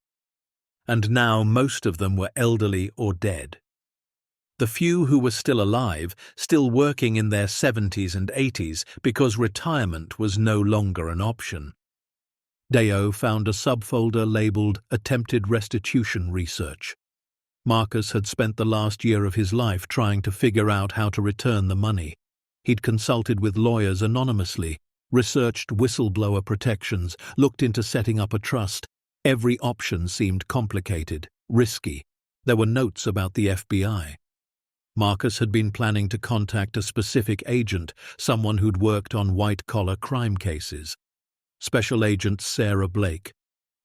And now most of them were elderly or dead. The few who were still alive, still working in their 70s and 80s because retirement was no longer an option. Deo found a subfolder labeled Attempted Restitution Research. Marcus had spent the last year of his life trying to figure out how to return the money. He'd consulted with lawyers anonymously, researched whistleblower protections, looked into setting up a trust. Every option seemed complicated, risky. There were notes about the FBI. Marcus had been planning to contact a specific agent, someone who'd worked on white-collar crime cases. Special Agent Sarah Blake.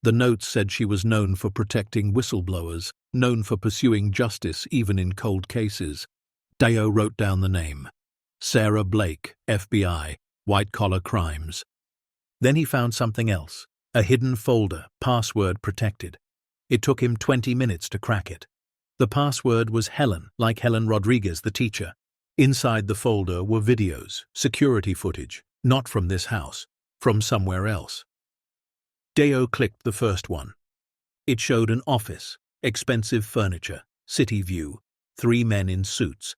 The notes said she was known for protecting whistleblowers, known for pursuing justice even in cold cases. Deo wrote down the name. Sarah Blake, FBI, white-collar crimes. Then he found something else, a hidden folder, password protected. It took him 20 minutes to crack it. The password was Helen, like Helen Rodriguez, the teacher. Inside the folder were videos, security footage, not from this house, from somewhere else. Deo clicked the first one. It showed an office, expensive furniture, city view, 3 men in suits.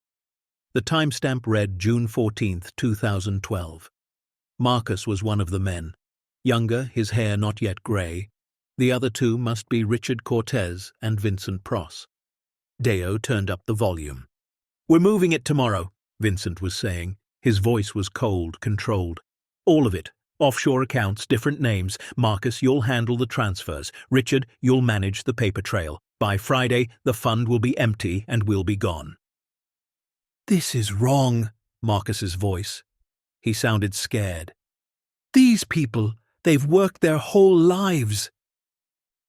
The timestamp read June 14, 2012. Marcus was one of the men. Younger, his hair not yet grey. The other 2 must be Richard Cortez and Vincent Pross. Deo turned up the volume. "We're moving it tomorrow," Vincent was saying. His voice was cold, controlled. "All of it. Offshore accounts, different names. Marcus, you'll handle the transfers. Richard, you'll manage the paper trail. By Friday, the fund will be empty and we'll be gone." "This is wrong," Marcus's voice. He sounded scared. "These people, they've worked their whole lives."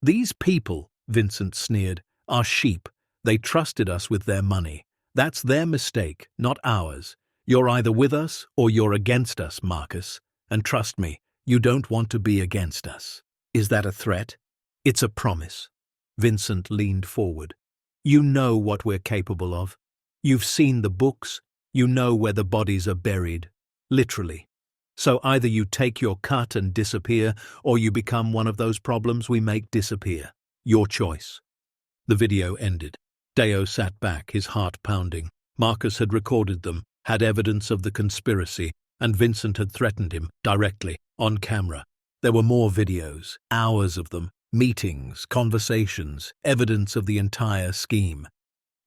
"These people," Vincent sneered, "are sheep. They trusted us with their money. That's their mistake, not ours. You're either with us or you're against us, Marcus. And trust me, you don't want to be against us." "Is that a threat?" "It's a promise." Vincent leaned forward. "You know what we're capable of. You've seen the books. You know where the bodies are buried. Literally. So either you take your cut and disappear, or you become one of those problems we make disappear. Your choice." The video ended. Deo sat back, his heart pounding. Marcus had recorded them, had evidence of the conspiracy, and Vincent had threatened him, directly, on camera. There were more videos, hours of them, meetings, conversations, evidence of the entire scheme.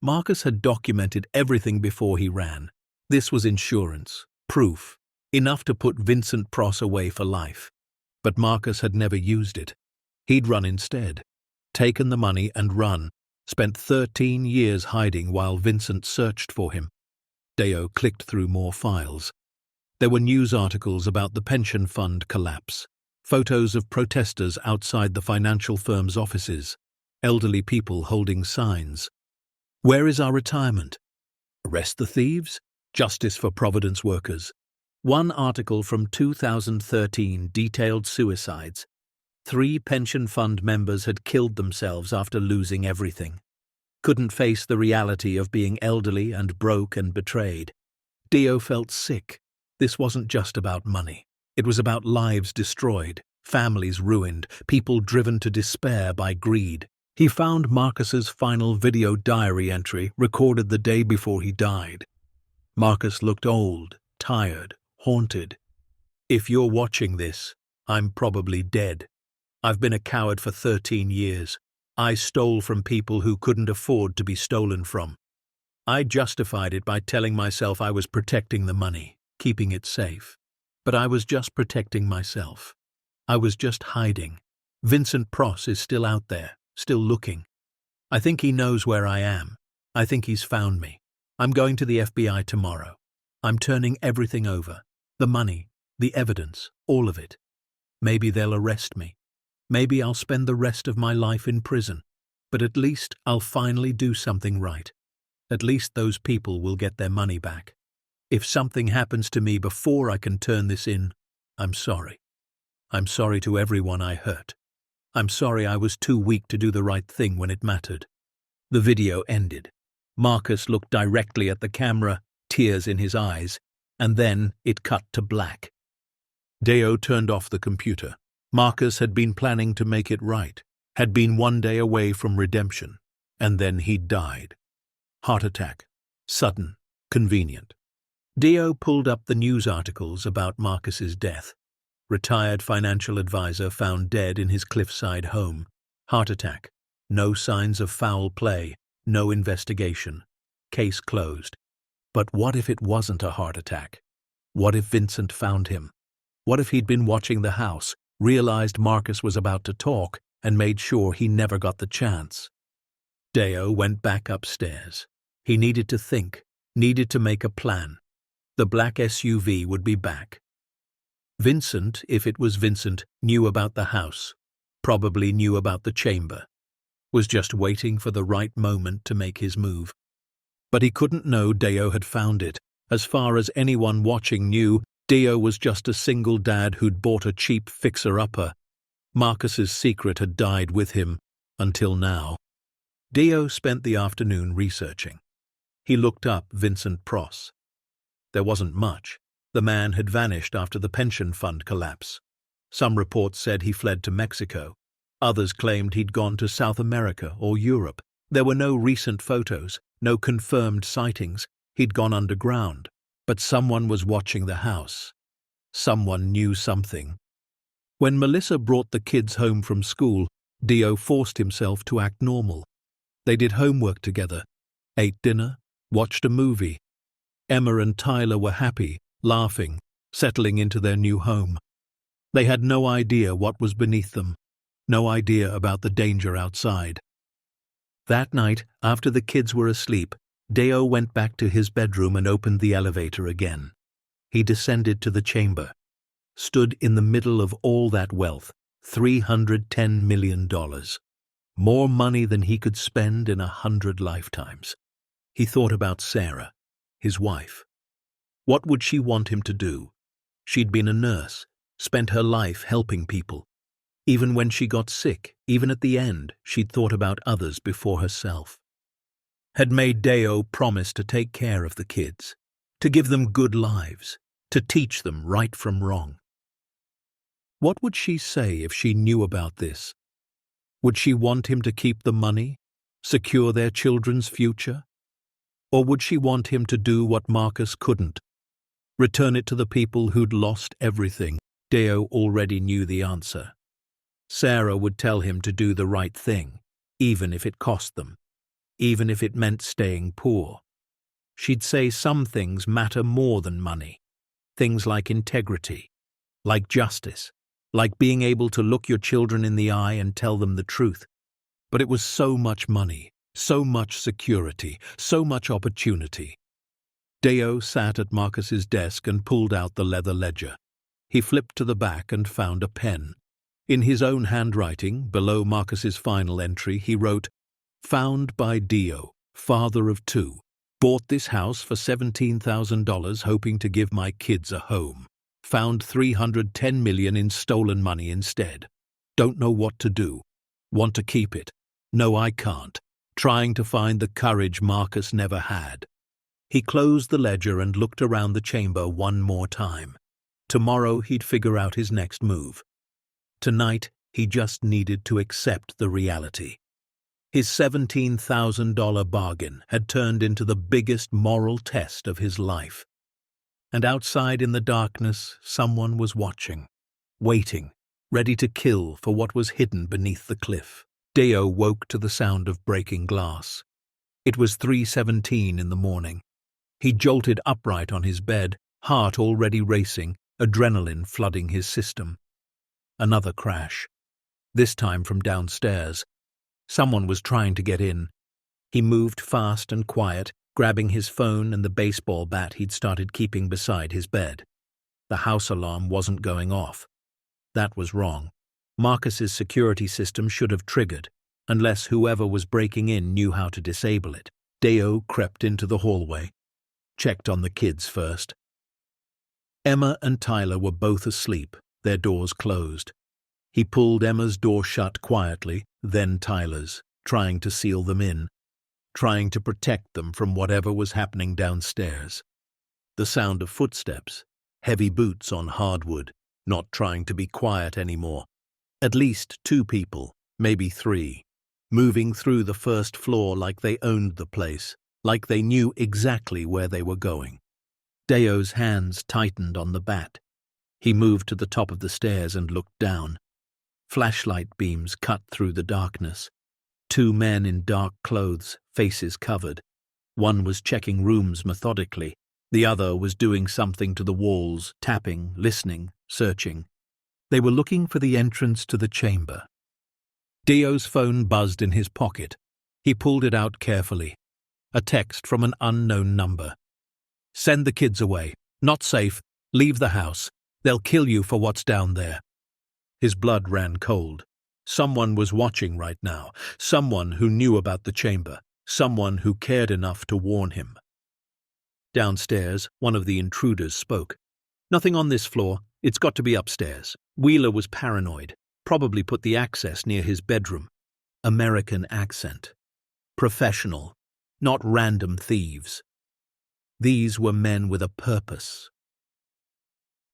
Marcus had documented everything before he ran. This was insurance, proof, enough to put Vincent Pross away for life. But Marcus had never used it. He'd run instead, taken the money and run, spent 13 years hiding while Vincent searched for him. Deo clicked through more files. There were news articles about the pension fund collapse, photos of protesters outside the financial firm's offices, elderly people holding signs. "Where is our retirement? Arrest the thieves? Justice for Providence workers." One article from 2013 detailed suicides. 3 pension fund members had killed themselves after losing everything. Couldn't face the reality of being elderly and broke and betrayed. Deo felt sick. This wasn't just about money. It was about lives destroyed, families ruined, people driven to despair by greed. He found Marcus's final video diary entry recorded the day before he died. Marcus looked old, tired, haunted. "If you're watching this, I'm probably dead. I've been a coward for 13 years. I stole from people who couldn't afford to be stolen from. I justified it by telling myself I was protecting the money, keeping it safe. But I was just protecting myself. I was just hiding. Vincent Pross is still out there, still looking. I think he knows where I am. I think he's found me. I'm going to the FBI tomorrow. I'm turning everything over. The money, the evidence, all of it. Maybe they'll arrest me. Maybe I'll spend the rest of my life in prison, but at least I'll finally do something right. At least those people will get their money back. If something happens to me before I can turn this in, I'm sorry. I'm sorry to everyone I hurt. I'm sorry I was too weak to do the right thing when it mattered." The video ended. Marcus looked directly at the camera, tears in his eyes, and then it cut to black. Deo turned off the computer. Marcus had been planning to make it right, had been one day away from redemption, and then he died. Heart attack. Sudden. Convenient. Deo pulled up the news articles about Marcus's death. Retired financial advisor found dead in his Cliffside home. Heart attack. No signs of foul play. No investigation. Case closed. But what if it wasn't a heart attack? What if Vincent found him? What if he'd been watching the house, realized Marcus was about to talk, and made sure he never got the chance? Deo went back upstairs. He needed to think, needed to make a plan. The black SUV would be back. Vincent, if it was Vincent, knew about the house, probably knew about the chamber, was just waiting for the right moment to make his move. But he couldn't know Deo had found it. As far as anyone watching knew, Deo was just a single dad who'd bought a cheap fixer-upper. Marcus's secret had died with him, until now. Deo spent the afternoon researching. He looked up Vincent Pross. There wasn't much. The man had vanished after the pension fund collapse. Some reports said he fled to Mexico. Others claimed he'd gone to South America or Europe. There were no recent photos, no confirmed sightings. He'd gone underground. But someone was watching the house. Someone knew something. When Melissa brought the kids home from school, Deo forced himself to act normal. They did homework together, ate dinner, watched a movie. Emma and Tyler were happy, laughing, settling into their new home. They had no idea what was beneath them, no idea about the danger outside. That night, after the kids were asleep, Deo went back to his bedroom and opened the elevator again. He descended to the chamber, stood in the middle of all that wealth, $310 million. More money than he could spend in 100 lifetimes. He thought about Sarah, his wife. What would she want him to do? She'd been a nurse, spent her life helping people. Even when she got sick, even at the end, she'd thought about others before herself. Had made Deo promise to take care of the kids, to give them good lives, to teach them right from wrong. What would she say if she knew about this? Would she want him to keep the money, secure their children's future? Or would she want him to do what Marcus couldn't? Return it to the people who'd lost everything? Deo already knew the answer. Sarah would tell him to do the right thing, even if it cost them, even if it meant staying poor. She'd say some things matter more than money. Things like integrity, like justice, like being able to look your children in the eye and tell them the truth. But it was so much money, so much security, so much opportunity. Deo sat at Marcus's desk and pulled out the leather ledger. He flipped to the back and found a pen. In his own handwriting, below Marcus's final entry, he wrote, "Found by Deo, father of two. Bought this house for $17,000 hoping to give my kids a home. Found $310 million in stolen money instead. Don't know what to do. Want to keep it. No, I can't. Trying to find the courage Marcus never had." He closed the ledger and looked around the chamber one more time. Tomorrow he'd figure out his next move. Tonight, he just needed to accept the reality. His $17,000 bargain had turned into the biggest moral test of his life. And outside in the darkness, someone was watching, waiting, ready to kill for what was hidden beneath the cliff. Deo woke to the sound of breaking glass. It was 3:17 in the morning. He jolted upright on his bed, heart already racing, adrenaline flooding his system. Another crash. This time from downstairs. Someone was trying to get in. He moved fast and quiet, grabbing his phone and the baseball bat he'd started keeping beside his bed. The house alarm wasn't going off. That was wrong. Marcus's security system should have triggered, unless whoever was breaking in knew how to disable it. Deo crept into the hallway, checked on the kids first. Emma and Tyler were both asleep, their doors closed. He pulled Emma's door shut quietly, then Tyler's, trying to seal them in, trying to protect them from whatever was happening downstairs. The sound of footsteps, heavy boots on hardwood, not trying to be quiet anymore. At least 2 people, maybe 3, moving through the first floor like they owned the place, like they knew exactly where they were going. Deo's hands tightened on the bat. He moved to the top of the stairs and looked down. Flashlight beams cut through the darkness. 2 men in dark clothes, faces covered. One was checking rooms methodically. The other was doing something to the walls, tapping, listening, searching. They were looking for the entrance to the chamber. Deo's phone buzzed in his pocket. He pulled it out carefully. A text from an unknown number. "Send the kids away. Not safe. Leave the house. They'll kill you for what's down there." His blood ran cold. Someone was watching right now. Someone who knew about the chamber. Someone who cared enough to warn him. Downstairs, one of the intruders spoke. "Nothing on this floor. It's got to be upstairs." Wheeler was paranoid. Probably put the access near his bedroom. American accent. Professional. Not random thieves. These were men with a purpose.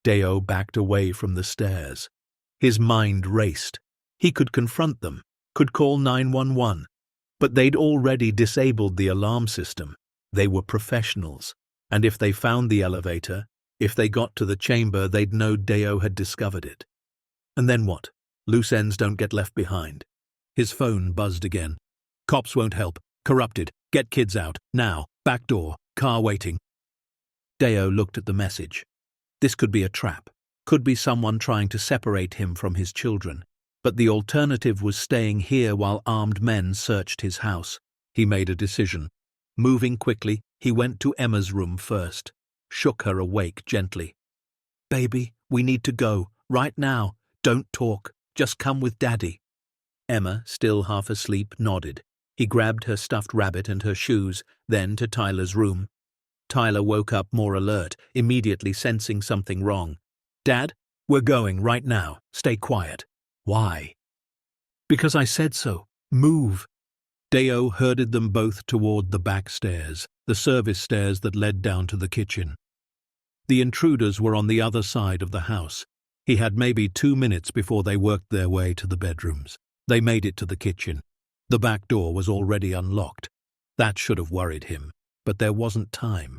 Deo backed away from the stairs. His mind raced. He could confront them, could call 911, but they'd already disabled the alarm system. They were professionals, and if they found the elevator, if they got to the chamber, they'd know Deo had discovered it. And then what? Loose ends don't get left behind. His phone buzzed again. "Cops won't help. Corrupted. Get kids out. Now. Back door. Car waiting." Deo looked at the message. This could be a trap. Could be someone trying to separate him from his children. But the alternative was staying here while armed men searched his house. He made a decision. Moving quickly, he went to Emma's room first, shook her awake gently. "Baby, we need to go. Right now. Don't talk. Just come with Daddy." Emma, still half asleep, nodded. He grabbed her stuffed rabbit and her shoes, then to Tyler's room. Tyler woke up more alert, immediately sensing something wrong. "Dad, we're going right now. Stay quiet." "Why?" "Because I said so. Move." Deo herded them both toward the back stairs, the service stairs that led down to the kitchen. The intruders were on the other side of the house. He had maybe 2 minutes before they worked their way to the bedrooms. They made it to the kitchen. The back door was already unlocked. That should have worried him, but there wasn't time.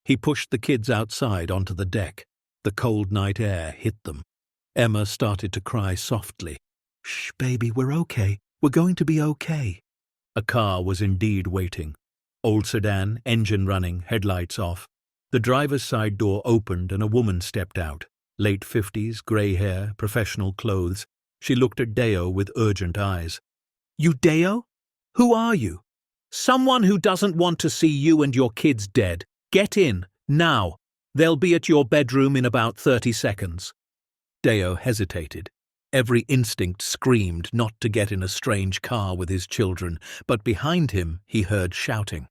He pushed the kids outside onto the deck. The cold night air hit them. Emma started to cry softly. "Shh, baby, we're okay. We're going to be okay." A car was indeed waiting. Old sedan, engine running, headlights off. The driver's side door opened and a woman stepped out. Late 50s, grey hair, professional clothes. She looked at Deo with urgent eyes. "You Deo? Who are you?" "Someone who doesn't want to see you and your kids dead. Get in, now. They'll be at your bedroom in about 30 seconds. Deo hesitated. Every instinct screamed not to get in a strange car with his children, but behind him he heard shouting.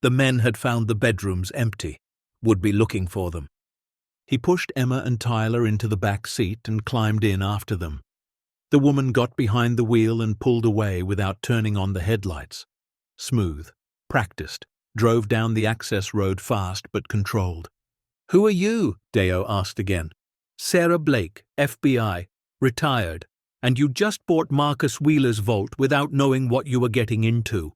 The men had found the bedrooms empty, would be looking for them. He pushed Emma and Tyler into the back seat and climbed in after them. The woman got behind the wheel and pulled away without turning on the headlights. Smooth, practiced, drove down the access road fast but controlled. "Who are you?" Deo asked again. "Sarah Blake, FBI, retired, and you just bought Marcus Wheeler's vault without knowing what you were getting into."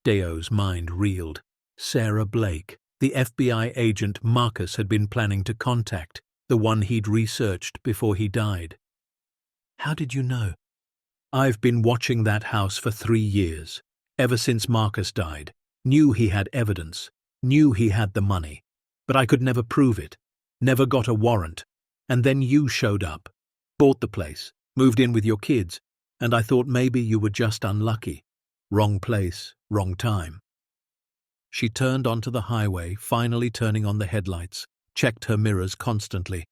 Deo's mind reeled. Sarah Blake, the FBI agent Marcus had been planning to contact, the one he'd researched before he died. "How did you know?" "I've been watching that house for 3 years, ever since Marcus died. Knew he had evidence, knew he had the money, but I could never prove it, never got a warrant. And then you showed up, bought the place, moved in with your kids, and I thought maybe you were just unlucky. Wrong place, wrong time." She turned onto the highway, finally turning on the headlights, checked her mirrors constantly.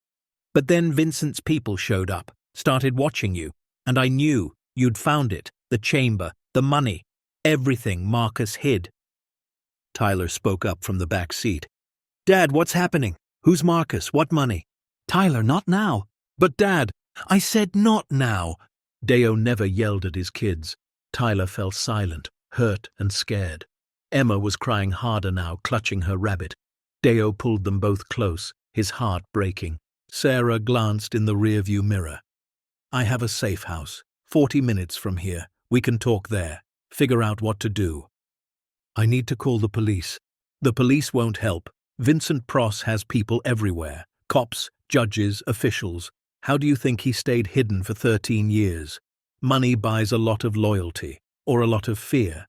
"But then Vincent's people showed up, Started watching you, and I knew you'd found it, the chamber, the money, everything Marcus hid. Tyler spoke up from the back seat. Dad, what's happening? Who's Marcus? What money? Tyler, not now. But Dad, I said not now. Deo never yelled at his kids. Tyler fell silent, hurt and scared. Emma was crying harder now, clutching her rabbit. Deo pulled them both close, his heart breaking. Sarah glanced in the rearview mirror. I have a safe house, 40 minutes from here. We can talk there, figure out what to do. I need to call the police. The police won't help. Vincent Pross has people everywhere. Cops, judges, officials. How do you think he stayed hidden for 13 years? Money buys a lot of loyalty, or a lot of fear.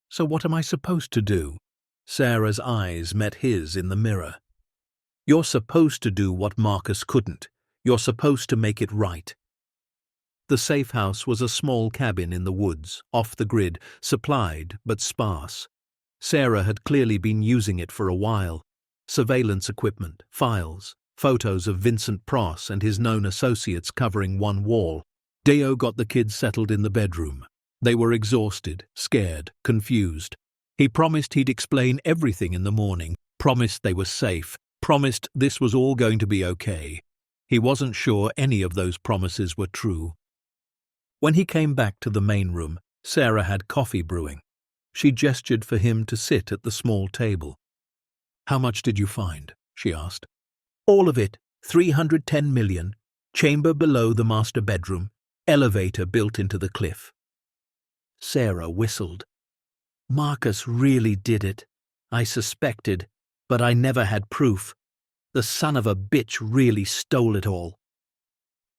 So what am I supposed to do? Sarah's eyes met his in the mirror. You're supposed to do what Marcus couldn't. You're supposed to make it right. The safe house was a small cabin in the woods, off the grid, supplied but sparse. Sarah had clearly been using it for a while. Surveillance equipment, files, photos of Vincent Pross and his known associates covering one wall. Deo got the kids settled in the bedroom. They were exhausted, scared, confused. He promised he'd explain everything in the morning, promised they were safe, promised this was all going to be okay. He wasn't sure any of those promises were true. When he came back to the main room, Sarah had coffee brewing. She gestured for him to sit at the small table. How much did you find? She asked. All of it, 310 million. Chamber below the master bedroom. Elevator built into the cliff. Sarah whistled. Marcus really did it. I suspected, but I never had proof. The son of a bitch really stole it all.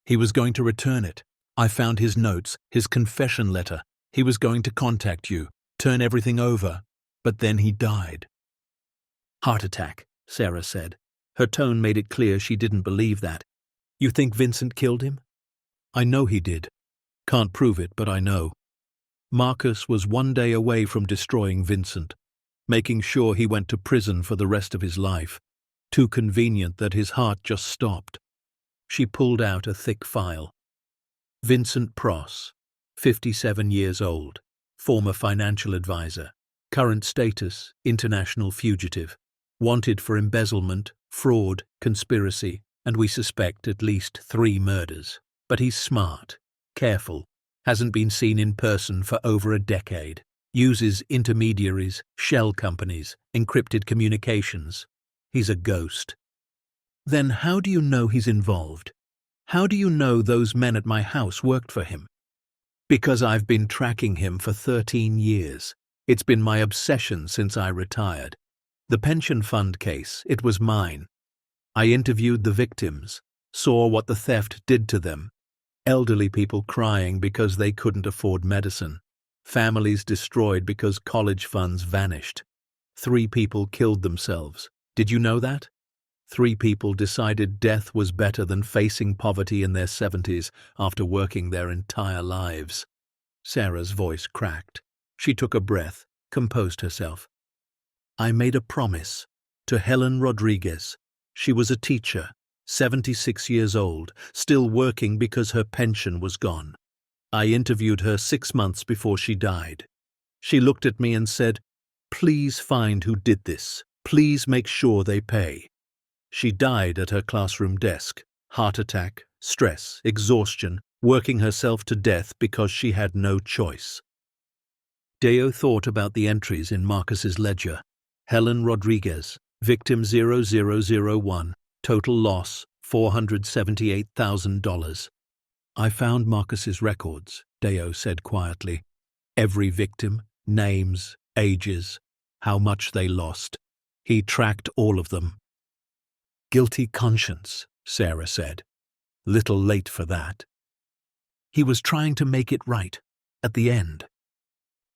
He was going to return it. I found his notes, his confession letter. He was going to contact you, turn everything over, but then he died. Heart attack, Sarah said. Her tone made it clear she didn't believe that. You think Vincent killed him? I know he did. Can't prove it, but I know. Marcus was one day away from destroying Vincent, making sure he went to prison for the rest of his life. Too convenient that his heart just stopped. She pulled out a thick file. Vincent Pross, 57 years old, former financial advisor, current status, international fugitive, wanted for embezzlement, fraud, conspiracy, and we suspect at least 3 murders. But he's smart, careful, hasn't been seen in person for over a decade, uses intermediaries, shell companies, encrypted communications. He's a ghost. Then how do you know he's involved? How do you know those men at my house worked for him? Because I've been tracking him for 13 years. It's been my obsession since I retired. The pension fund case, it was mine. I interviewed the victims, saw what the theft did to them. Elderly people crying because they couldn't afford medicine. Families destroyed because college funds vanished. 3 people killed themselves. Did you know that? 3 people decided death was better than facing poverty in their 70s after working their entire lives. Sarah's voice cracked. She took a breath, composed herself. I made a promise to Helen Rodriguez. She was a teacher, 76 years old, still working because her pension was gone. I interviewed her 6 months before she died. She looked at me and said, "Please find who did this. Please make sure they pay." She died at her classroom desk, heart attack, stress, exhaustion, working herself to death because she had no choice. Deo thought about the entries in Marcus's ledger. Helen Rodriguez, victim 0001, total loss $478,000. I found Marcus's records, Deo said quietly. Every victim, names, ages, how much they lost. He tracked all of them. Guilty conscience, Sarah said. Little late for that. He was trying to make it right, at the end.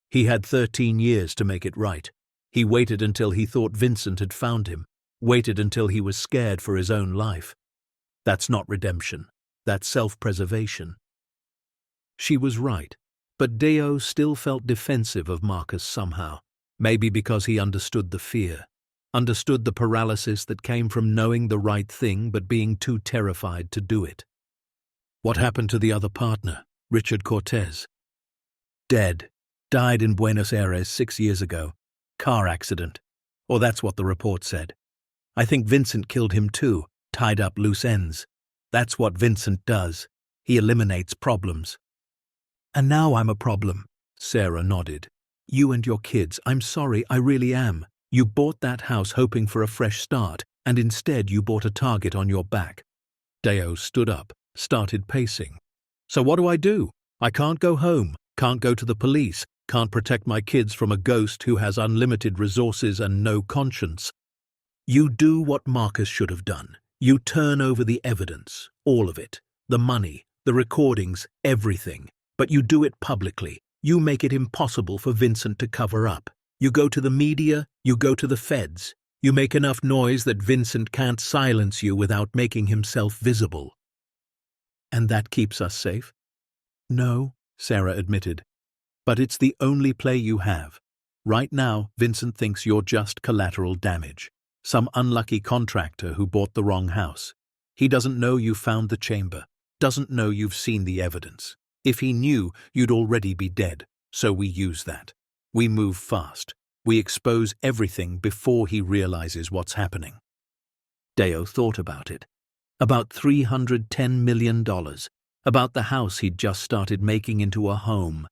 He had 13 years to make it right. He waited until he thought Vincent had found him, waited until he was scared for his own life. That's not redemption. That's self-preservation. She was right, but Deo still felt defensive of Marcus somehow, maybe because he understood the fear. Understood the paralysis that came from knowing the right thing but being too terrified to do it. What happened to the other partner, Richard Cortez? Dead. Died in Buenos Aires 6 years ago. Car accident. Or that's what the report said. I think Vincent killed him too, tied up loose ends. That's what Vincent does. He eliminates problems. And now I'm a problem. Sarah nodded. You and your kids, I'm sorry, I really am. You bought that house hoping for a fresh start, and instead you bought a target on your back. Deo stood up, started pacing. So what do? I can't go home, can't go to the police, can't protect my kids from a ghost who has unlimited resources and no conscience. You do what Marcus should have done. You turn over the evidence, all of it, the money, the recordings, everything. But you do it publicly. You make it impossible for Vincent to cover up. You go to the media, you go to the feds. You make enough noise that Vincent can't silence you without making himself visible. And that keeps us safe? No, Sarah admitted. But it's the only play you have. Right now, Vincent thinks you're just collateral damage. Some unlucky contractor who bought the wrong house. He doesn't know you found the chamber, doesn't know you've seen the evidence. If he knew, you'd already be dead, so we use that. We move fast. We expose everything before he realizes what's happening. Deo thought about it. About $310 million. About the house he'd just started making into a home.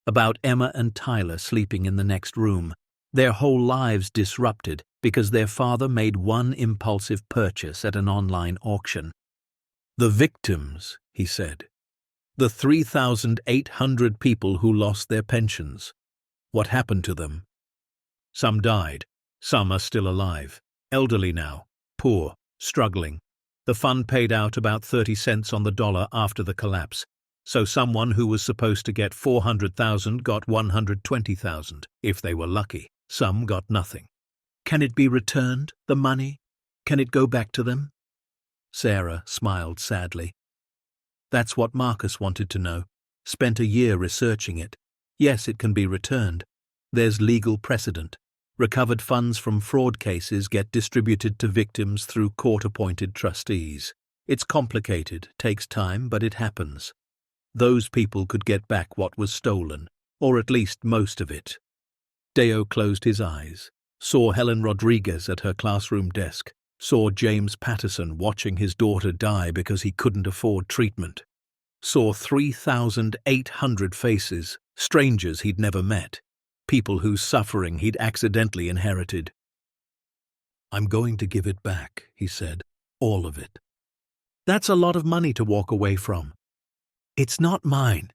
About Emma and Tyler sleeping in the next room. Their whole lives disrupted because their father made one impulsive purchase at an online auction. The victims, he said. The 3,800 people who lost their pensions. What happened to them? Some died. Some are still alive. Elderly now. Poor. Struggling. The fund paid out about 30 cents on the dollar after the collapse. So someone who was supposed to get 400,000 got 120,000, if they were lucky. Some got nothing. Can it be returned, the money? Can it go back to them? Sarah smiled sadly. That's what Marcus wanted to know. Spent a year researching it. Yes, it can be returned. There's legal precedent. Recovered funds from fraud cases get distributed to victims through court-appointed trustees. It's complicated, takes time, but it happens. Those people could get back what was stolen, or at least most of it. Deo closed his eyes, saw Helen Rodriguez at her classroom desk, saw James Patterson watching his daughter die because he couldn't afford treatment, saw 3,800 faces, strangers he'd never met, people whose suffering he'd accidentally inherited. I'm going to give it back, he said, all of it. That's a lot of money to walk away from. It's not mine.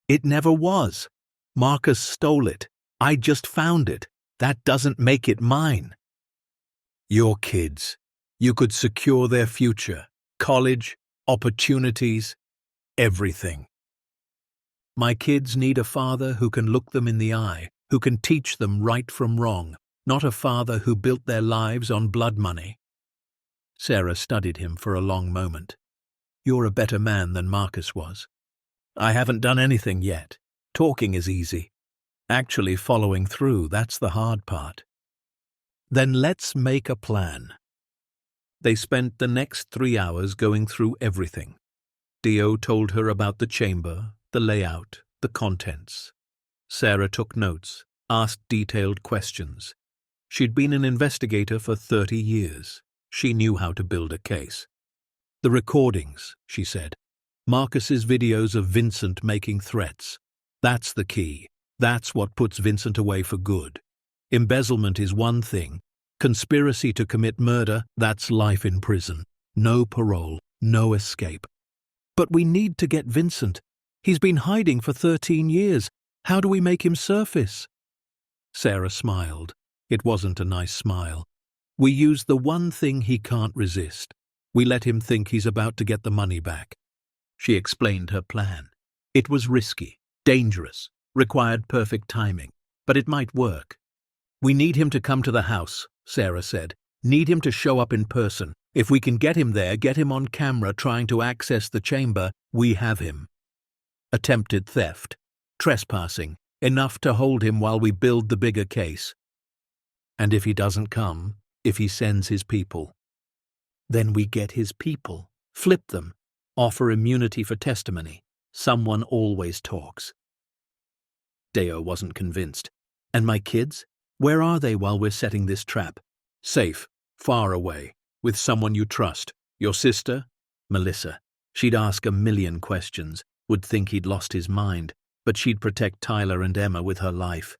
It never was. Marcus stole it. I just found it. That doesn't make it mine. Your kids. You could secure their future, college, opportunities, everything. My kids need a father who can look them in the eye, who can teach them right from wrong, not a father who built their lives on blood money. Sarah studied him for a long moment. You're a better man than Marcus was. I haven't done anything yet. Talking is easy. Actually following through, that's the hard part. Then let's make a plan. They spent the next 3 hours going through everything. Deo told her about the chamber, the layout, the contents. Sarah took notes, asked detailed questions. She'd been an investigator for 30 years. She knew how to build a case. The recordings, she said. Marcus's videos of Vincent making threats. That's the key. That's what puts Vincent away for good. Embezzlement is one thing. Conspiracy to commit murder, that's life in prison. No parole, no escape. But we need to get Vincent. He's been hiding for 13 years. How do we make him surface? Sarah smiled. It wasn't a nice smile. We use the one thing he can't resist. We let him think he's about to get the money back. She explained her plan. It was risky, dangerous, required perfect timing, but it might work. We need him to come to the house, Sarah said. Need him to show up in person. If we can get him there, get him on camera trying to access the chamber, we have him. Attempted theft, trespassing, enough to hold him while we build the bigger case. And if he doesn't come, if he sends his people, then we get his people, flip them. Offer immunity for testimony. Someone always talks. Deo wasn't convinced. And my kids? Where are they while we're setting this trap? Safe, far away, with someone you trust. Your sister? Melissa. She'd ask a million questions, would think he'd lost his mind, but she'd protect Tyler and Emma with her life.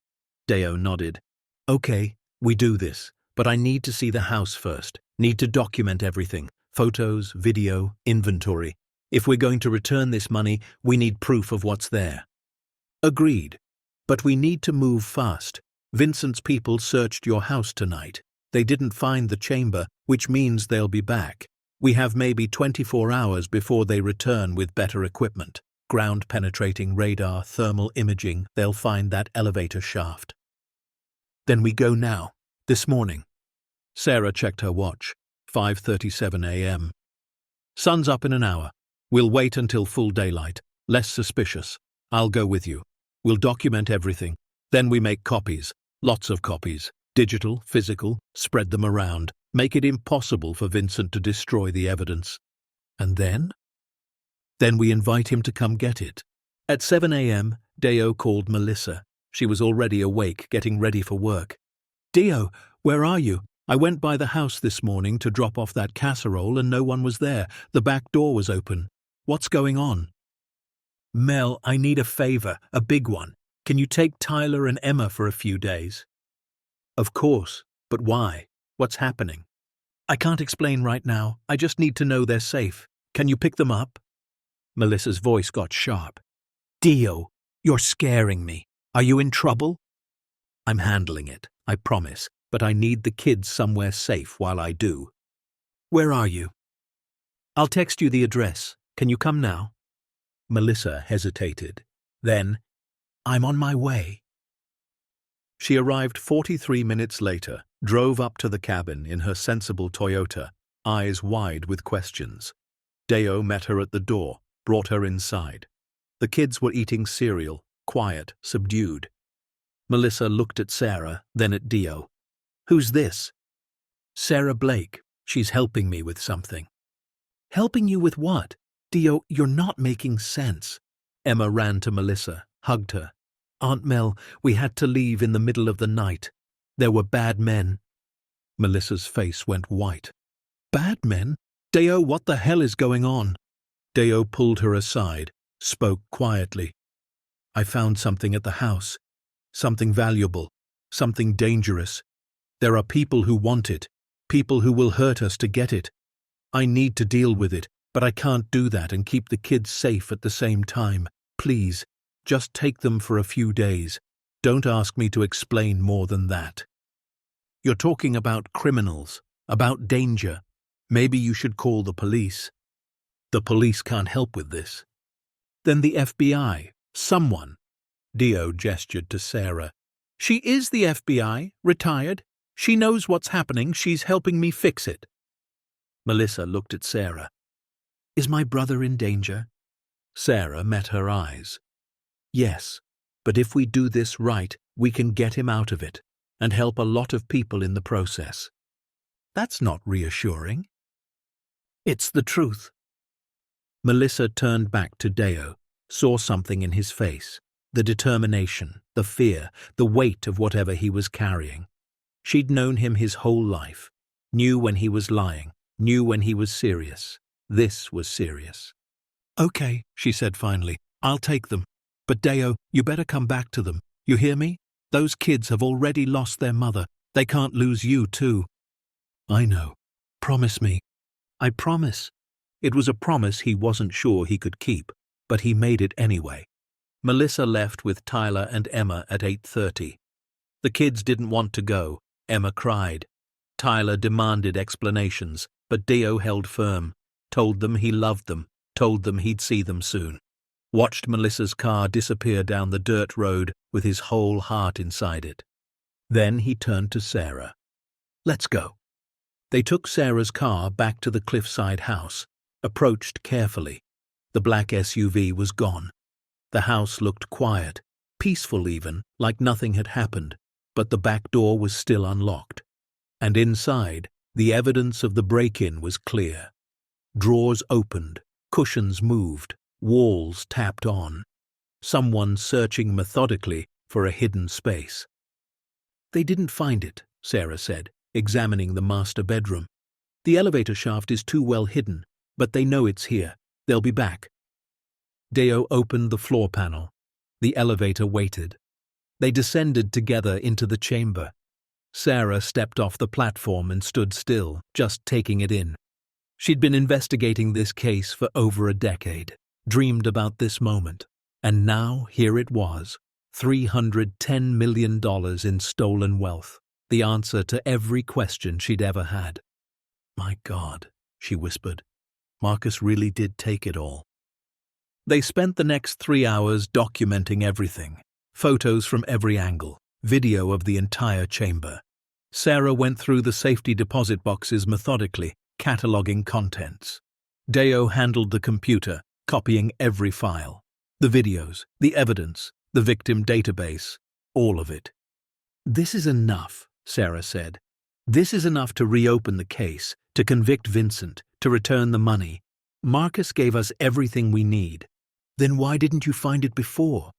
Deo nodded. Okay, we do this, but I need to see the house first. Need to document everything. Photos, video, inventory. If we're going to return this money, we need proof of what's there. Agreed. But we need to move fast. Vincent's people searched your house tonight. They didn't find the chamber, which means they'll be back. We have maybe 24 hours before they return with better equipment. Ground-penetrating radar, thermal imaging, they'll find that elevator shaft. Then we go now, this morning. Sarah checked her watch. 5:37 a.m. Sun's up in an hour. We'll wait until full daylight. Less suspicious. I'll go with you. We'll document everything. Then we make copies. Lots of copies. Digital, physical. Spread them around. Make it impossible for Vincent to destroy the evidence. And then? Then we invite him to come get it. At 7 a.m., Deo called Melissa. She was already awake, getting ready for work. Deo, where are you? I went by the house this morning to drop off that casserole and no one was there. The back door was open. What's going on? Mel, I need a favor, a big one. Can you take Tyler and Emma for a few days? Of course, but why? What's happening? I can't explain right now. I just need to know they're safe. Can you pick them up? Melissa's voice got sharp. Deo, you're scaring me. Are you in trouble? I'm handling it, I promise, but I need the kids somewhere safe while I do. Where are you? I'll text you the address. Can you come now? Melissa hesitated. Then, I'm on my way. She arrived 43 minutes later, drove up to the cabin in her sensible Toyota, eyes wide with questions. Deo met her at the door, brought her inside. The kids were eating cereal, quiet, subdued. Melissa looked at Sarah, then at Deo. Who's this? Sarah Blake. She's helping me with something. Helping you with what? Deo, you're not making sense. Emma ran to Melissa, hugged her. Aunt Mel, we had to leave in the middle of the night. There were bad men. Melissa's face went white. Bad men? Deo, what the hell is going on? Deo pulled her aside, spoke quietly. I found something at the house. Something valuable. Something dangerous. There are people who want it. People who will hurt us to get it. I need to deal with it, but I can't do that and keep the kids safe at the same time. Please, just take them for a few days. Don't ask me to explain more than that. You're talking about criminals, about danger. Maybe you should call the police. The police can't help with this. Then the FBI, someone. Deo gestured to Sarah. She is the FBI, retired. She knows what's happening. She's helping me fix it. Melissa looked at Sarah. Is my brother in danger? Sarah met her eyes. Yes, but if we do this right, we can get him out of it and help a lot of people in the process. That's not reassuring. It's the truth. Melissa turned back to Deo, saw something in his face, the determination, the fear, the weight of whatever he was carrying. She'd known him his whole life, knew when he was lying, knew when he was serious. This was serious. Okay, she said finally, I'll take them. But Deo, you better come back to them. You hear me? Those kids have already lost their mother. They can't lose you too. I know. Promise me. I promise. It was a promise he wasn't sure he could keep, but he made it anyway. Melissa left with Tyler and Emma at 8:30. The kids didn't want to go. Emma cried. Tyler demanded explanations, but Deo held firm, told them he loved them, told them he'd see them soon. Watched Melissa's car disappear down the dirt road with his whole heart inside it. Then he turned to Sarah. Let's go. They took Sarah's car back to the Cliffside house, approached carefully. The black SUV was gone. The house looked quiet, peaceful even, like nothing had happened, but the back door was still unlocked. And inside, the evidence of the break-in was clear. Drawers opened, Cushions moved, walls tapped on. Someone searching methodically for a hidden space. They didn't find it, Sarah said, examining the master bedroom. The elevator shaft is too well hidden, but they know it's here. They'll be back. Deo opened the floor panel. The elevator waited. They descended together into the chamber. Sarah stepped off the platform and stood still, just taking it in. She'd been investigating this case for over a decade, dreamed about this moment, and now here it was, $310 million in stolen wealth, the answer to every question she'd ever had. My God, she whispered. Marcus really did take it all. They spent the next 3 hours documenting everything, photos from every angle, video of the entire chamber. Sarah went through the safety deposit boxes methodically, cataloging contents. Deo handled the computer, copying every file. The videos, the evidence, the victim database, all of it. This is enough, Sarah said. This is enough to reopen the case, to convict Vincent, to return the money. Marcus gave us everything we need. Then why didn't you find it before?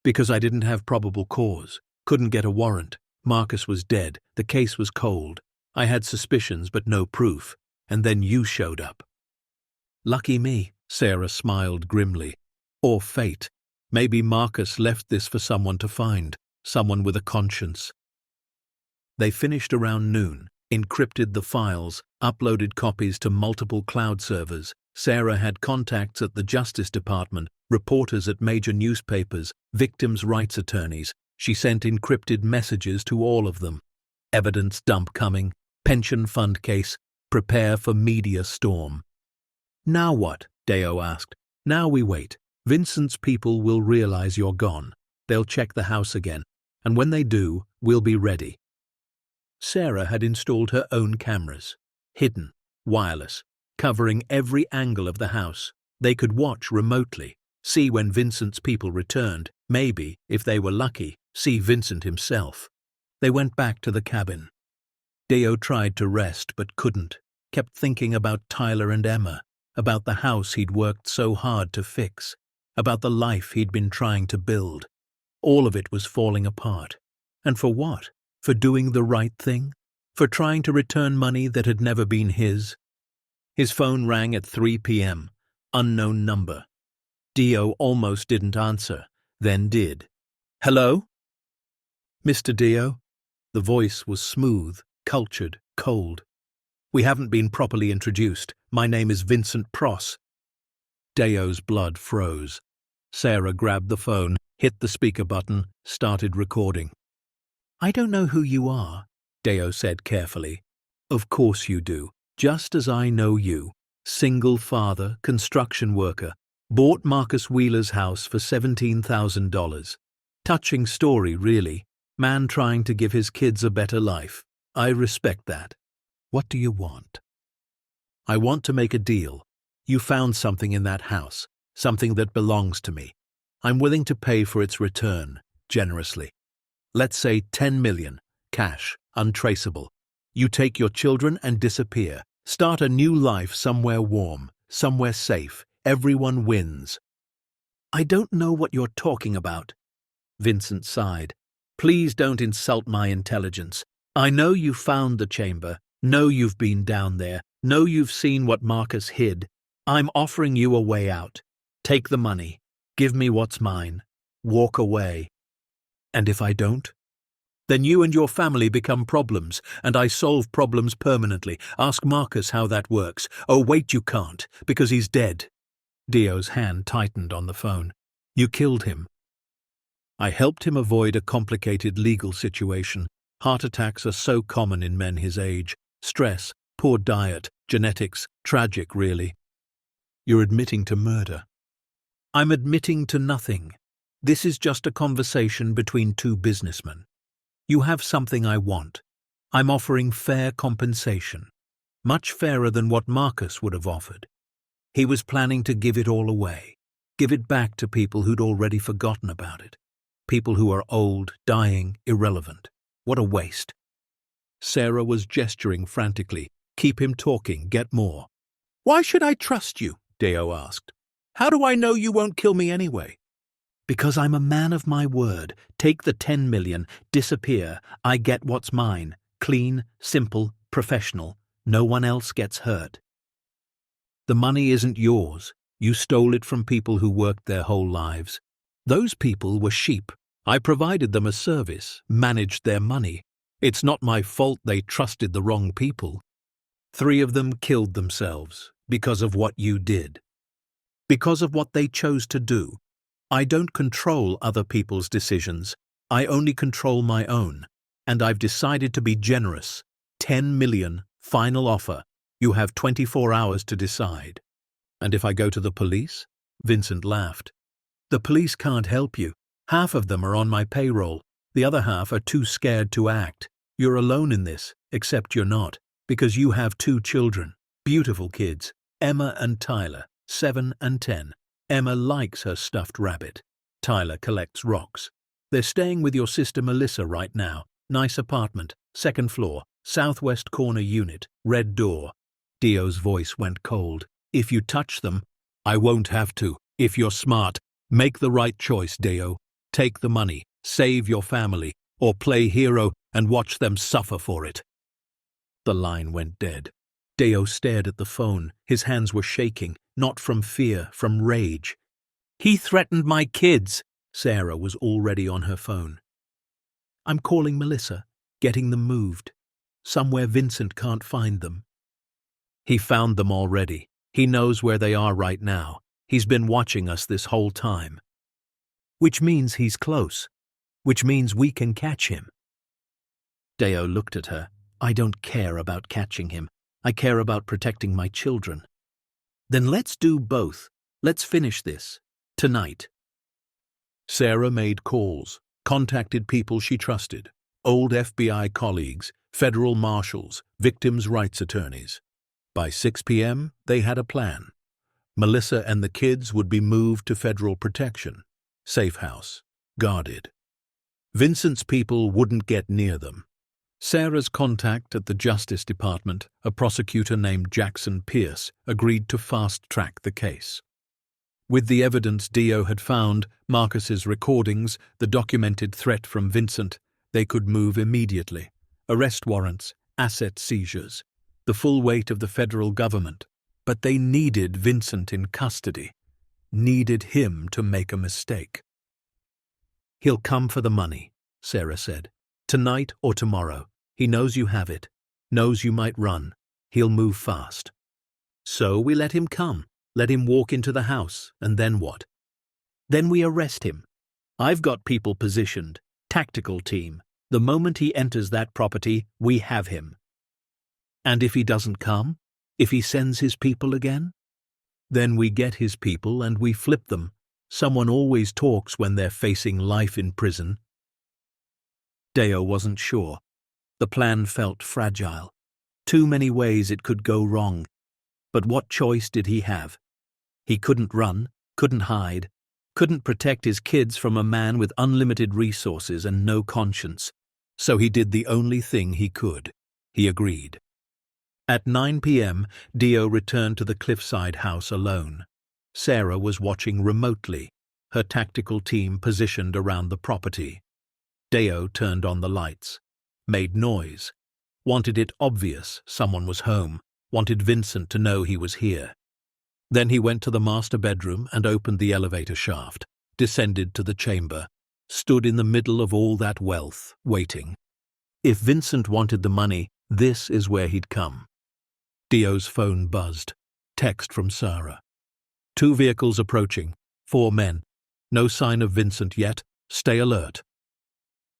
Because I didn't have probable cause, couldn't get a warrant. Marcus was dead, the case was cold. I had suspicions but no proof, and then you showed up. Lucky me, Sarah smiled grimly. Or fate. Maybe Marcus left this for someone to find, someone with a conscience. They finished around noon, encrypted the files, uploaded copies to multiple cloud servers. Sarah had contacts at the Justice Department, reporters at major newspapers, victims' rights attorneys. She sent encrypted messages to all of them. Evidence dump coming, pension fund case, prepare for media storm. Now what? Deo asked. Now we wait. Vincent's people will realize you're gone. They'll check the house again, and when they do, we'll be ready. Sarah had installed her own cameras, hidden, wireless, covering every angle of the house. They could watch remotely, see when Vincent's people returned, maybe, if they were lucky, see Vincent himself. They went back to the cabin. Deo tried to rest but couldn't, kept thinking about Tyler and Emma, about the house he'd worked so hard to fix, about the life he'd been trying to build. All of it was falling apart. And for what? For doing the right thing? For trying to return money that had never been his? His phone rang at 3 p.m. Unknown number. Deo almost didn't answer, then did. Hello? Mr. Deo? The voice was smooth, cultured, cold. We haven't been properly introduced. My name is Vincent Pross. Deo's blood froze. Sarah grabbed the phone, hit the speaker button, started recording. I don't know who you are, Deo said carefully. Of course you do, just as I know you. Single father, construction worker, bought Marcus Wheeler's house for $17,000. Touching story, really. Man trying to give his kids a better life. I respect that. What do you want? I want to make a deal. You found something in that house, something that belongs to me. I'm willing to pay for its return, generously. Let's say 10 million, cash, untraceable. You take your children and disappear. Start a new life somewhere warm, somewhere safe. Everyone wins. I don't know what you're talking about. Vincent sighed. Please don't insult my intelligence. I know you found the chamber, know you've been down there, know you've seen what Marcus hid. I'm offering you a way out. Take the money. Give me what's mine. Walk away. And if I don't? Then you and your family become problems, and I solve problems permanently. Ask Marcus how that works. Oh, wait, you can't, because he's dead. Deo's hand tightened on the phone. You killed him. I helped him avoid a complicated legal situation. Heart attacks are so common in men his age. Stress, poor diet, genetics, tragic, really. You're admitting to murder. I'm admitting to nothing. This is just a conversation between two businessmen. You have something I want. I'm offering fair compensation. Much fairer than what Marcus would have offered. He was planning to give it all away. Give it back to people who'd already forgotten about it. People who are old, dying, irrelevant. What a waste. Sarah was gesturing frantically. Keep him talking, get more. Why should I trust you? Deo asked. "How do I know you won't kill me anyway?" "Because I'm a man of my word. Take the 10 million, disappear, I get what's mine. Clean, simple, professional. No one else gets hurt." "The money isn't yours. You stole it from people who worked their whole lives. Those people were sheep. I provided them a service, managed their money. It's not my fault they trusted the wrong people. 3 of them killed themselves because of what you did. Because of what they chose to do. I don't control other people's decisions. I only control my own. And I've decided to be generous. 10 million, final offer. You have 24 hours to decide." "And if I go to the police?" Vincent laughed. "The police can't help you. Half of them are on my payroll. The other half are too scared to act. You're alone in this, except you're not, because you have 2 children. Beautiful kids. Emma and Tyler, 7 and 10. Emma likes her stuffed rabbit. Tyler collects rocks. They're staying with your sister Melissa right now. Nice apartment, 2nd floor, southwest corner unit, red door." Deo's voice went cold. "If you touch them, I won't have to. If you're smart, make the right choice, Deo. Take the money, save your family, or play hero and watch them suffer for it." The line went dead. Deo stared at the phone. His hands were shaking, not from fear, from rage. "He threatened my kids." Sarah was already on her phone. "I'm calling Melissa, getting them moved. Somewhere Vincent can't find them." "He found them already. He knows where they are right now. He's been watching us this whole time." "Which means he's close. Which means we can catch him." Deo looked at her. "I don't care about catching him. I care about protecting my children." "Then let's do both. Let's finish this. Tonight." Sarah made calls, contacted people she trusted, old FBI colleagues, federal marshals, victims' rights attorneys. By 6 p.m., they had a plan. Melissa and the kids would be moved to federal protection. Safe house. Guarded. Vincent's people wouldn't get near them. Sarah's contact at the Justice Department, a prosecutor named Jackson Pierce, agreed to fast-track the case. With the evidence Deo had found, Marcus's recordings, the documented threat from Vincent, they could move immediately. Arrest warrants, asset seizures, the full weight of the federal government. But they needed Vincent in custody. Needed him to make a mistake. "He'll come for the money," Sarah said. "Tonight or tomorrow. He knows you have it. Knows you might run. He'll move fast." "So we let him come. Let him walk into the house, and then what?" "Then we arrest him. I've got people positioned. Tactical team. The moment he enters that property, we have him." "And if he doesn't come? If he sends his people again?" "Then we get his people and we flip them. Someone always talks when they're facing life in prison." Deo wasn't sure. The plan felt fragile. Too many ways it could go wrong. But what choice did he have? He couldn't run, couldn't hide, couldn't protect his kids from a man with unlimited resources and no conscience. So he did the only thing he could. He agreed. At 9 p.m., Deo returned to the Cliffside house alone. Sarah was watching remotely, her tactical team positioned around the property. Deo turned on the lights, made noise, wanted it obvious someone was home, wanted Vincent to know he was here. Then he went to the master bedroom and opened the elevator shaft, descended to the chamber, stood in the middle of all that wealth, waiting. If Vincent wanted the money, this is where he'd come. Deo's phone buzzed. Text from Sarah. 2 vehicles approaching. 4 men. No sign of Vincent yet. Stay alert.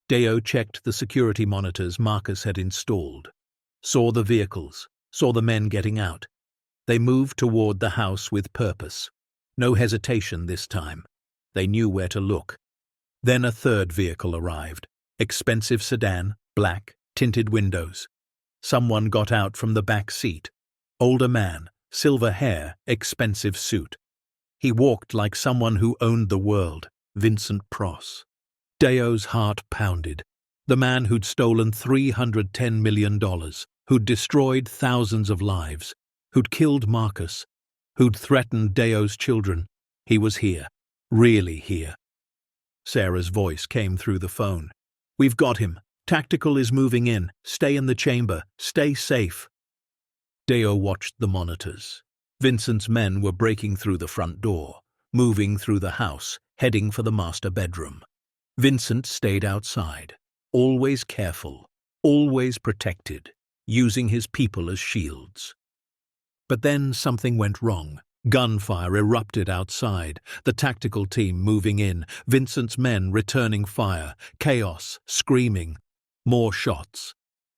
Deo checked the security monitors Marcus had installed. Saw the vehicles. Saw the men getting out. They moved toward the house with purpose. No hesitation this time. They knew where to look. Then a 3rd vehicle arrived. Expensive sedan, black, tinted windows. Someone got out from the back seat. Older man, silver hair, expensive suit. He walked like someone who owned the world, Vincent Pross. Deo's heart pounded. The man who'd stolen $310 million, who'd destroyed thousands of lives, who'd killed Marcus, who'd threatened Deo's children. He was here. Really here. Sarah's voice came through the phone. "We've got him. Tactical is moving in. Stay in the chamber. Stay safe." Deo watched the monitors. Vincent's men were breaking through the front door, moving through the house, heading for the master bedroom. Vincent stayed outside, always careful, always protected, using his people as shields. But then something went wrong. Gunfire erupted outside, the tactical team moving in, Vincent's men returning fire, chaos, screaming. More shots.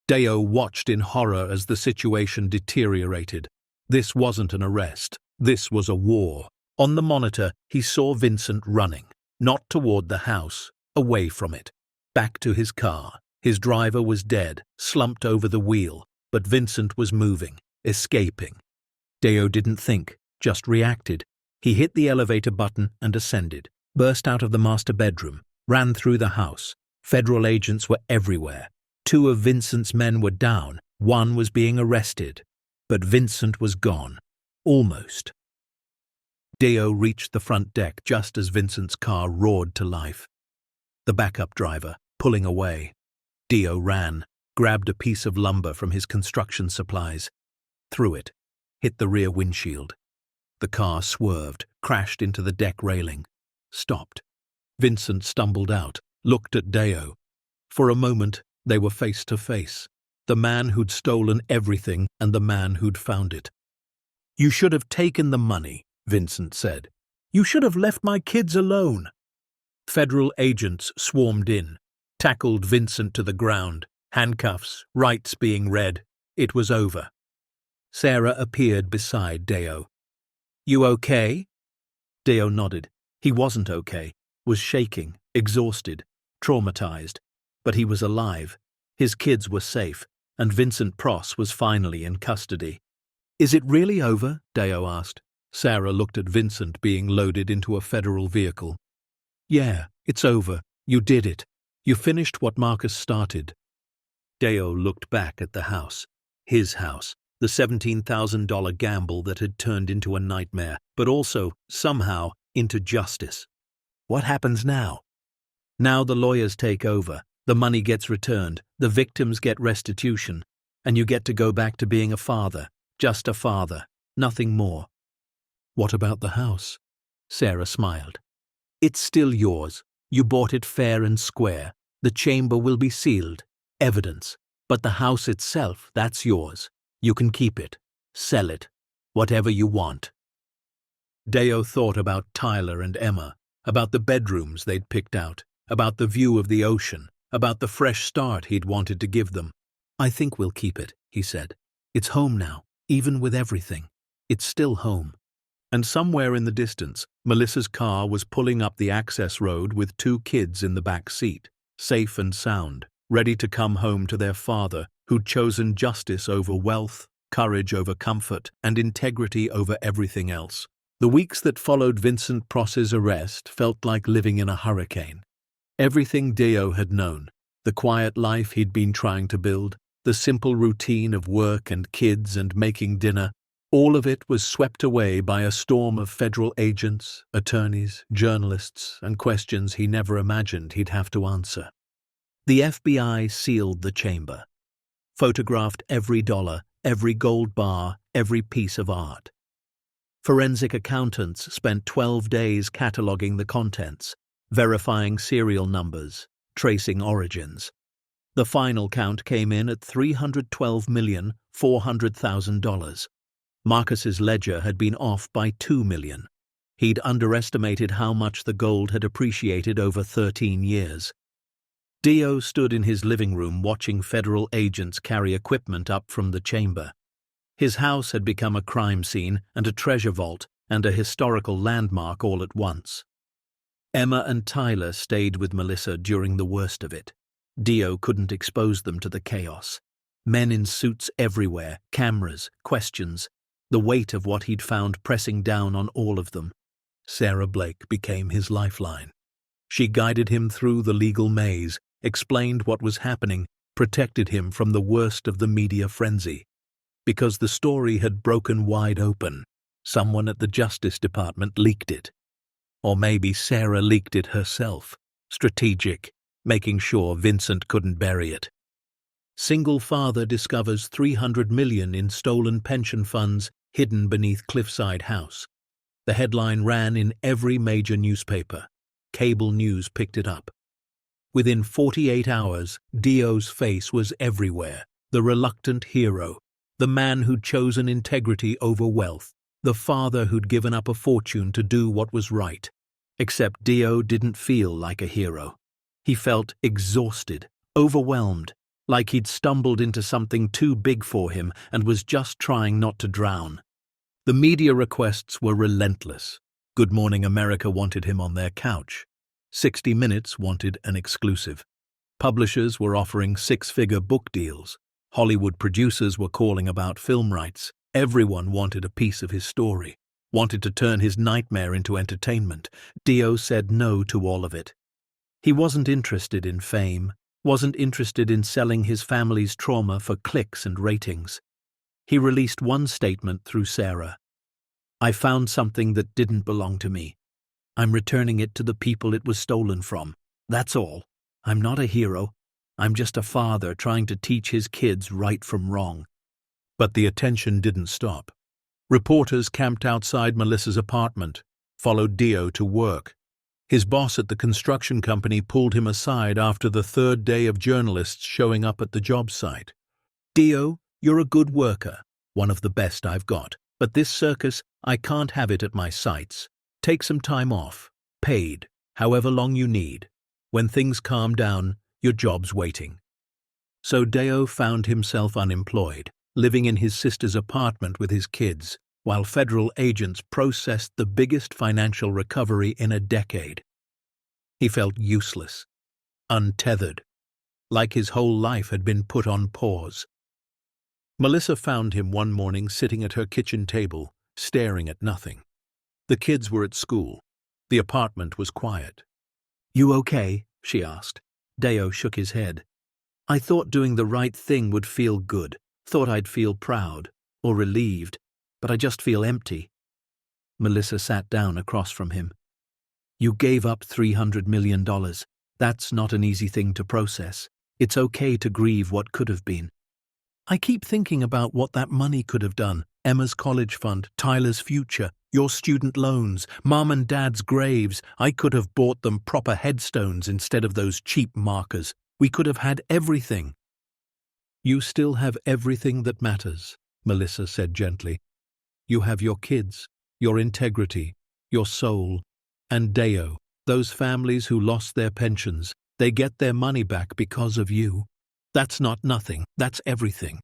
Deo watched in horror as the situation deteriorated. This wasn't an arrest. This was a war. On the monitor, he saw Vincent running, not toward the house, away from it, back to his car. His driver was dead, slumped over the wheel, but Vincent was moving, escaping. Deo didn't think, just reacted. He hit the elevator button and ascended, burst out of the master bedroom, ran through the house. Federal agents were everywhere. 2 of Vincent's men were down, 1 was being arrested. But Vincent was gone. Almost. Deo reached the front deck just as Vincent's car roared to life. The backup driver, pulling away. Deo ran, grabbed a piece of lumber from his construction supplies, threw it, hit the rear windshield. The car swerved, crashed into the deck railing, stopped. Vincent stumbled out, looked at Deo. For a moment, they were face to face. The man who'd stolen everything and the man who'd found it. "You should have taken the money," Vincent said. "You should have left my kids alone." Federal agents swarmed in, tackled Vincent to the ground, handcuffs, rights being read. It was over. Sarah appeared beside Deo. "You okay?" Deo nodded. He wasn't okay, was shaking, exhausted, traumatized. But he was alive. His kids were safe, and Vincent Pross was finally in custody. "Is it really over?" Deo asked. Sarah looked at Vincent being loaded into a federal vehicle. "Yeah, it's over. You did it. You finished what Marcus started." Deo looked back at the house. His house. The $17,000 gamble that had turned into a nightmare, but also, somehow, into justice. What happens now? Now the lawyers take over, the money gets returned, the victims get restitution, and you get to go back to being a father, just a father, nothing more. What about the house? Sarah smiled. It's still yours. You bought it fair and square. The chamber will be sealed. Evidence. But the house itself, that's yours. You can keep it. Sell it. Whatever you want. Deo thought about Tyler and Emma, about the bedrooms they'd picked out, about the view of the ocean, about the fresh start he'd wanted to give them. "I think we'll keep it," he said. "It's home now, even with everything. It's still home." And somewhere in the distance, Melissa's car was pulling up the access road with 2 kids in the back seat, safe and sound, ready to come home to their father, who'd chosen justice over wealth, courage over comfort, and integrity over everything else. The weeks that followed Vincent Pross's arrest felt like living in a hurricane. Everything Deo had known, the quiet life he'd been trying to build, the simple routine of work and kids and making dinner, all of it was swept away by a storm of federal agents, attorneys, journalists, and questions he never imagined he'd have to answer. The FBI sealed the chamber, photographed every dollar, every gold bar, every piece of art. Forensic accountants spent 12 days cataloging the contents, verifying serial numbers, tracing origins. The final count came in at $312,400,000. Marcus's ledger had been off by $2 million. He'd underestimated how much the gold had appreciated over 13 years. Deo stood in his living room watching federal agents carry equipment up from the chamber. His house had become a crime scene and a treasure vault and a historical landmark all at once. Emma and Tyler stayed with Melissa during the worst of it. Deo couldn't expose them to the chaos. Men in suits everywhere, cameras, questions, the weight of what he'd found pressing down on all of them. Sarah Blake became his lifeline. She guided him through the legal maze, explained what was happening, protected him from the worst of the media frenzy. Because the story had broken wide open, Someone at the Justice Department leaked it. Or maybe Sarah leaked it herself. Strategic, making sure Vincent couldn't bury it. Single father discovers $300 million in stolen pension funds hidden beneath Cliffside house. The headline ran in every major newspaper. Cable news picked it up. Within 48 hours, Dio's face was everywhere. The reluctant hero, the man who'd chosen integrity over wealth, the father who'd given up a fortune to do what was right. Except Dio didn't feel like a hero. He felt exhausted, overwhelmed, like he'd stumbled into something too big for him and was just trying not to drown. The media requests were relentless. Good Morning America wanted him on their couch. 60 Minutes wanted an exclusive. Publishers were offering six-figure book deals. Hollywood producers were calling about film rights. Everyone wanted a piece of his story, wanted to turn his nightmare into entertainment. Dio said no to all of it. He wasn't interested in fame, wasn't interested in selling his family's trauma for clicks and ratings. He released one statement through Sarah. "I found something that didn't belong to me. I'm returning it to the people it was stolen from. That's all. I'm not a hero. I'm just a father trying to teach his kids right from wrong." But the attention didn't stop. Reporters camped outside Melissa's apartment, followed Dio to work. His boss at the construction company pulled him aside after the third day of journalists showing up at the job site. "Dio, you're a good worker, one of the best I've got. But this circus, I can't have it at my sites. Take some time off, paid, however long you need. When things calm down, your job's waiting." So Dio found himself unemployed, living in his sister's apartment with his kids, while federal agents processed the biggest financial recovery in a decade. He felt useless, untethered, like his whole life had been put on pause. Melissa found him one morning sitting at her kitchen table, staring at nothing. The kids were at school. The apartment was quiet. "You okay?" she asked. Dio shook his head. "I thought doing the right thing would feel good. Thought I'd feel proud, or relieved, but I just feel empty." Melissa sat down across from him. "You gave up $300 million. That's not an easy thing to process. It's okay to grieve what could have been. I keep thinking about what that money could have done. Emma's college fund, Tyler's future, your student loans, Mom and Dad's graves. I could have bought them proper headstones instead of those cheap markers. We could have had everything." "You still have everything that matters," Melissa said gently. "You have your kids, your integrity, your soul, and Dio, those families who lost their pensions. They get their money back because of you. That's not nothing, that's everything."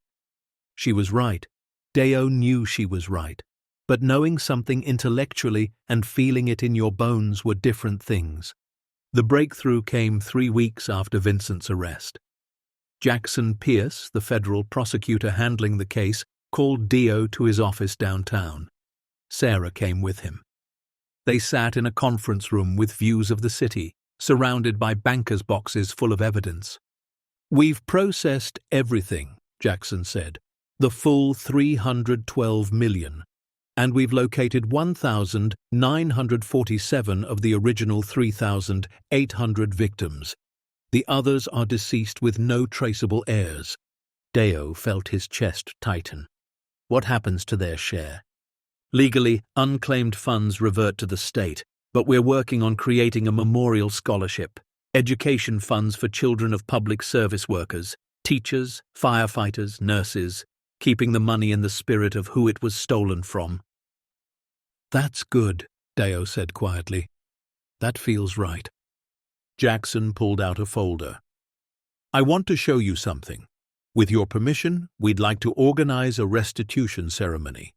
She was right. Dio knew she was right. But knowing something intellectually and feeling it in your bones were different things. The breakthrough came 3 weeks after Vincent's arrest. Jackson Pierce, the federal prosecutor handling the case, called Dio to his office downtown. Sarah came with him. They sat in a conference room with views of the city, surrounded by bankers' boxes full of evidence. "We've processed everything," Jackson said, "the full $312 million, and we've located 1,947 of the original 3,800 victims. The others are deceased with no traceable heirs." Dio felt his chest tighten. "What happens to their share?" "Legally, unclaimed funds revert to the state, but we're working on creating a memorial scholarship, education funds for children of public service workers, teachers, firefighters, nurses, keeping the money in the spirit of who it was stolen from." "That's good," Dio said quietly. "That feels right." Jackson pulled out a folder. "I want to show you something. With your permission, we'd like to organize a restitution ceremony.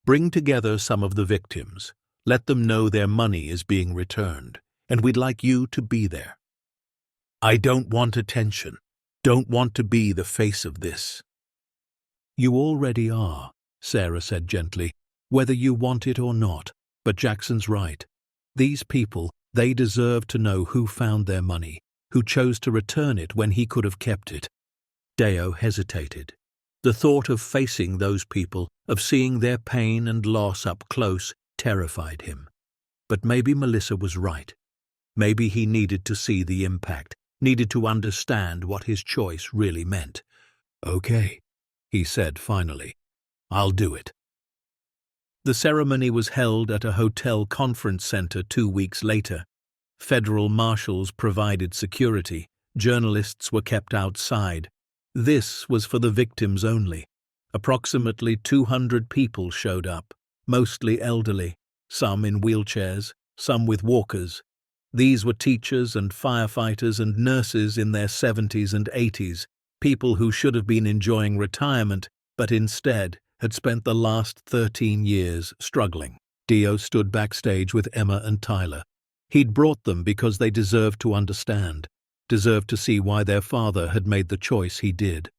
Bring together some of the victims. Let them know their money is being returned, and we'd like you to be there." "I don't want attention. Don't want to be the face of this." "You already are," Sarah said gently, "whether you want it or not. But Jackson's right. These people, they deserve to know who found their money, who chose to return it when he could have kept it." Dio hesitated. The thought of facing those people, of seeing their pain and loss up close, terrified him. But maybe Melissa was right. Maybe he needed to see the impact, needed to understand what his choice really meant. "Okay," he said finally. "I'll do it." The ceremony was held at a hotel conference center 2 weeks later. Federal marshals provided security. Journalists were kept outside. This was for the victims only. Approximately 200 people showed up, mostly elderly, some in wheelchairs, some with walkers. These were teachers and firefighters and nurses in their 70s and 80s, people who should have been enjoying retirement, but instead had spent the last 13 years struggling. Dio stood backstage with Emma and Tyler. He'd brought them because they deserved to understand, deserved to see why their father had made the choice he did.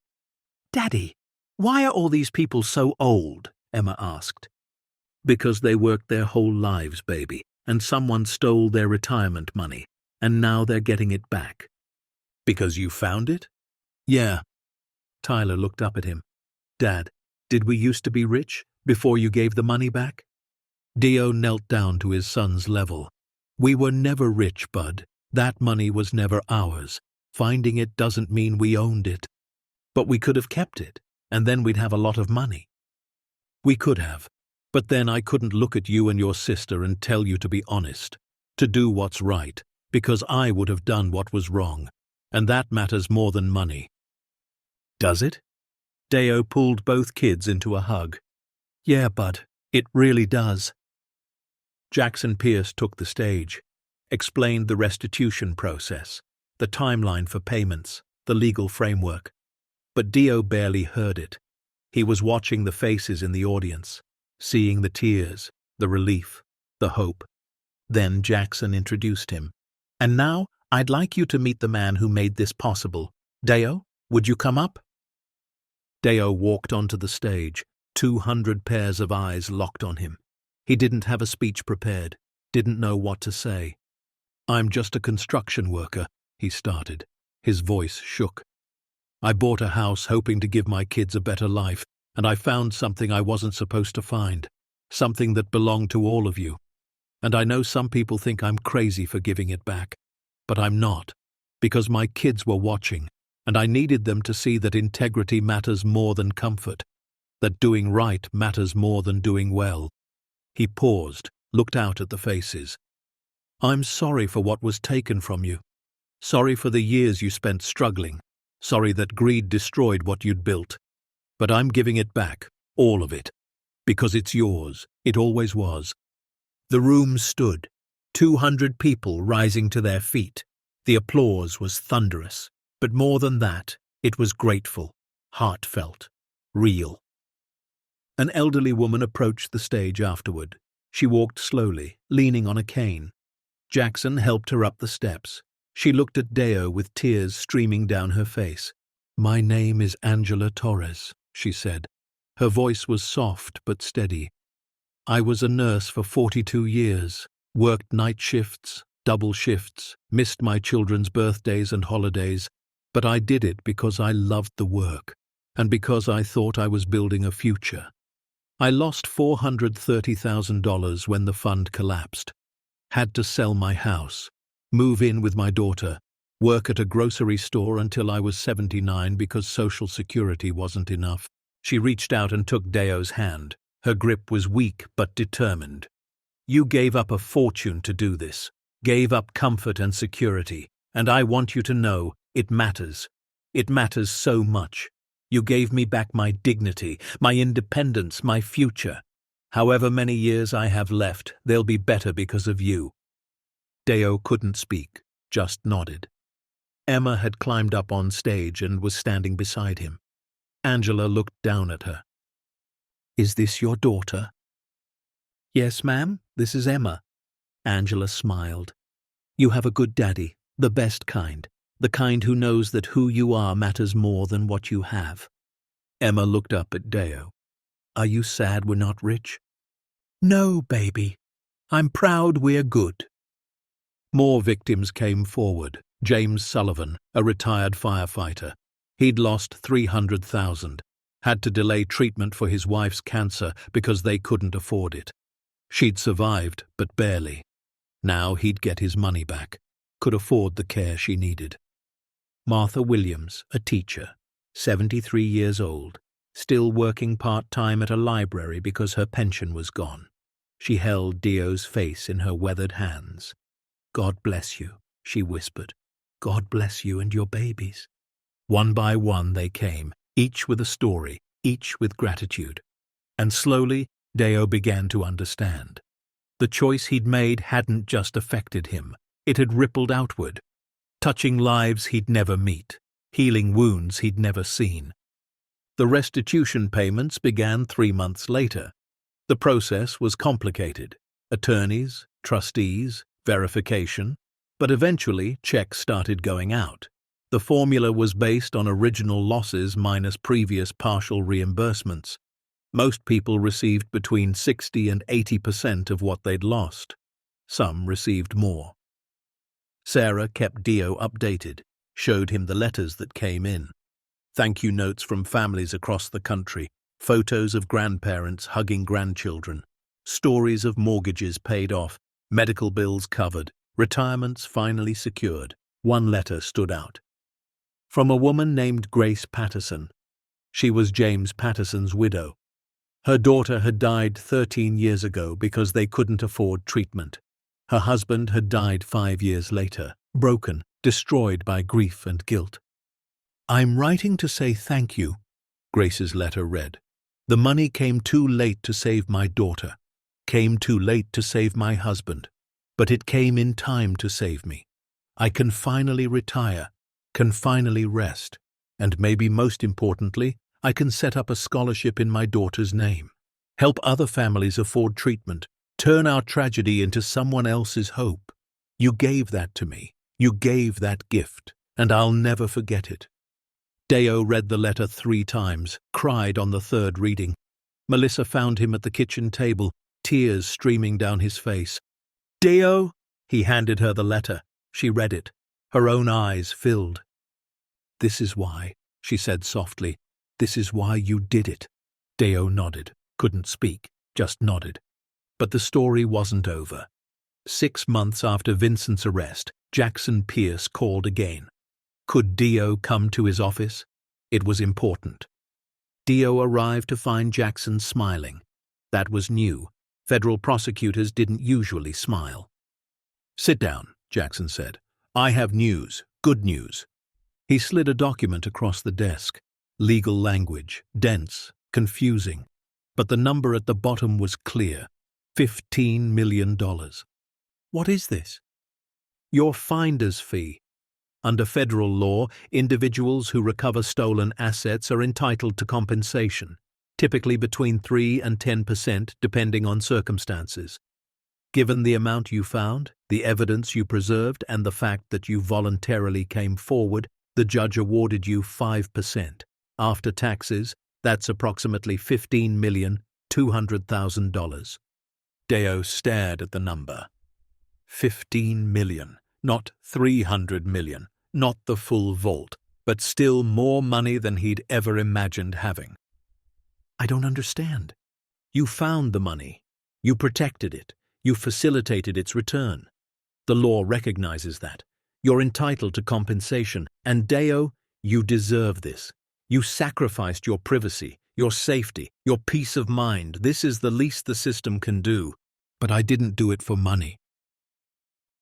"Daddy, why are all these people so old?" Emma asked. "Because they worked their whole lives, baby, and someone stole their retirement money, and now they're getting it back." "Because you found it?" "Yeah." Tyler looked up at him. "Dad, did we used to be rich before you gave the money back?" Dio knelt down to his son's level. "We were never rich, Bud. That money was never ours. Finding it doesn't mean we owned it. But we could have kept it, and then we'd have a lot of money." "We could have. But then I couldn't look at you and your sister and tell you to be honest, to do what's right, because I would have done what was wrong, and that matters more than money." "Does it?" Deo pulled both kids into a hug. "Yeah, Bud, it really does." Jackson Pierce took the stage, explained the restitution process, the timeline for payments, the legal framework. But Dio barely heard it. He was watching the faces in the audience, seeing the tears, the relief, the hope. Then Jackson introduced him. "And now I'd like you to meet the man who made this possible. Deo, would you come up?" Deo walked onto the stage, 200 pairs of eyes locked on him. He didn't have a speech prepared, didn't know what to say. "I'm just a construction worker," he started. His voice shook. "I bought a house hoping to give my kids a better life, and I found something I wasn't supposed to find, something that belonged to all of you. And I know some people think I'm crazy for giving it back, but I'm not, because my kids were watching, and I needed them to see that integrity matters more than comfort, that doing right matters more than doing well." He paused, looked out at the faces. "I'm sorry for what was taken from you. Sorry for the years you spent struggling. Sorry that greed destroyed what you'd built. But I'm giving it back, all of it, because it's yours. It always was." The room stood, 200 people rising to their feet. The applause was thunderous, but more than that, it was grateful, heartfelt, real. An elderly woman approached the stage afterward. She walked slowly, leaning on a cane. Jackson helped her up the steps. She looked at Deo with tears streaming down her face. "My name is Angela Torres," she said. Her voice was soft but steady. "I was a nurse for 42 years, worked night shifts, double shifts, missed my children's birthdays and holidays, but I did it because I loved the work, and because I thought I was building a future. I lost $430,000 when the fund collapsed. Had to sell my house, move in with my daughter, work at a grocery store until I was 79 because Social Security wasn't enough." She reached out and took Deo's hand. Her grip was weak but determined. "You gave up a fortune to do this, gave up comfort and security, and I want you to know it matters. It matters so much. You gave me back my dignity, my independence, my future. However many years I have left, they'll be better because of you." Deo couldn't speak, just nodded. Emma had climbed up on stage and was standing beside him. Angela looked down at her. "Is this your daughter?" "Yes, ma'am, this is Emma." Angela smiled. "You have a good daddy, the best kind, the kind who knows that who you are matters more than what you have." Emma looked up at Deo. "Are you sad we're not rich?" "No, baby. I'm proud we're good." More victims came forward. James Sullivan, a retired firefighter. He'd lost $300,000. had to delay treatment for his wife's cancer because they couldn't afford it. She'd survived, but barely. Now he'd get his money back, could afford the care she needed. Martha Williams, a teacher, 73 years old, still working part-time at a library because her pension was gone. She held Dio's face in her weathered hands. "God bless you," she whispered. "God bless you and your babies." One by one they came, each with a story, each with gratitude. And slowly, Dio began to understand. The choice he'd made hadn't just affected him, it had rippled outward, touching lives he'd never meet, healing wounds he'd never seen. The restitution payments began 3 months later. The process was complicated. Attorneys, trustees, verification, but eventually checks started going out. The formula was based on original losses minus previous partial reimbursements. Most people received between 60 and 80% of what they'd lost. Some received more. Sarah kept Dio updated, showed him the letters that came in. Thank you notes from families across the country, photos of grandparents hugging grandchildren, stories of mortgages paid off, medical bills covered, retirements finally secured. One letter stood out. From a woman named Grace Patterson. She was James Patterson's widow. Her daughter had died 13 years ago because they couldn't afford treatment. Her husband had died 5 years later, broken, destroyed by grief and guilt. "I'm writing to say thank you," Grace's letter read. "The money came too late to save my daughter, came too late to save my husband, but it came in time to save me. I can finally retire, can finally rest, and maybe most importantly, I can set up a scholarship in my daughter's name, help other families afford treatment, turn our tragedy into someone else's hope. You gave that to me. You gave that gift, and I'll never forget it." Dio read the letter 3 times, cried on the 3rd reading. Melissa found him at the kitchen table, tears streaming down his face. "Dio?" He handed her the letter. She read it. Her own eyes filled. "This is why," she said softly. "This is why you did it." Dio nodded, couldn't speak, just nodded. But the story wasn't over. 6 months after Vincent's arrest, Jackson Pierce called again. Could Dio come to his office? It was important. Dio arrived to find Jackson smiling. That was new. Federal prosecutors didn't usually smile. "Sit down," Jackson said. "I have news, good news." He slid a document across the desk. Legal language, dense, confusing. But the number at the bottom was clear. $15 million. "What is this?" "Your finder's fee. Under federal law, individuals who recover stolen assets are entitled to compensation, typically between 3 and 10% depending on circumstances. Given the amount you found, the evidence you preserved, and the fact that you voluntarily came forward, the judge awarded you 5%. After taxes, that's approximately $15,200,000. Dio stared at the number. 15 million, not 300 million, not the full vault, but still more money than he'd ever imagined having. "I don't understand." "You found the money. You protected it. You facilitated its return. The law recognizes that. You're entitled to compensation, and Dio, you deserve this. You sacrificed your privacy, your safety, your peace of mind. This is the least the system can do. But I didn't do it for money."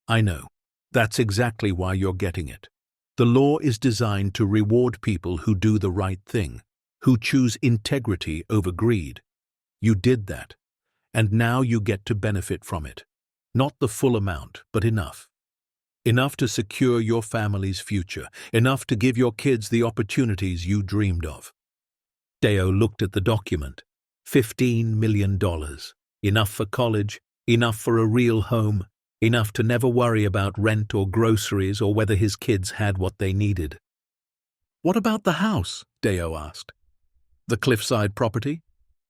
"I know. That's exactly why you're getting it. The law is designed to reward people who do the right thing, who choose integrity over greed. You did that, and now you get to benefit from it. Not the full amount, but enough. Enough to secure your family's future, enough to give your kids the opportunities you dreamed of." Dio looked at the document. $15 million. Enough for college, enough for a real home, enough to never worry about rent or groceries or whether his kids had what they needed. "What about the house?" Dio asked. "The Cliffside property?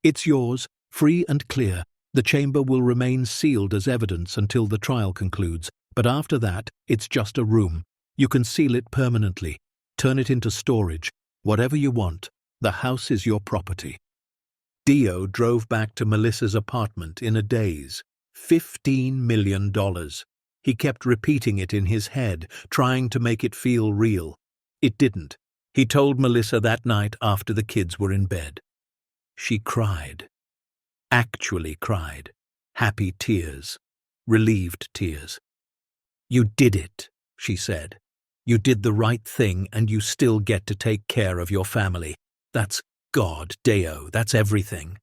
It's yours, free and clear. The chamber will remain sealed as evidence until the trial concludes, but after that, it's just a room. You can seal it permanently, turn it into storage, whatever you want. The house is your property. Dio drove back to Melissa's apartment in a daze. $15 million. He kept repeating it in his head, trying to make it feel real. It didn't. He told Melissa that night after the kids were in bed. She cried. Actually cried. Happy tears. Relieved tears. "You did it," she said. "You did the right thing and you still get to take care of your family. That's God, Deo, that's everything.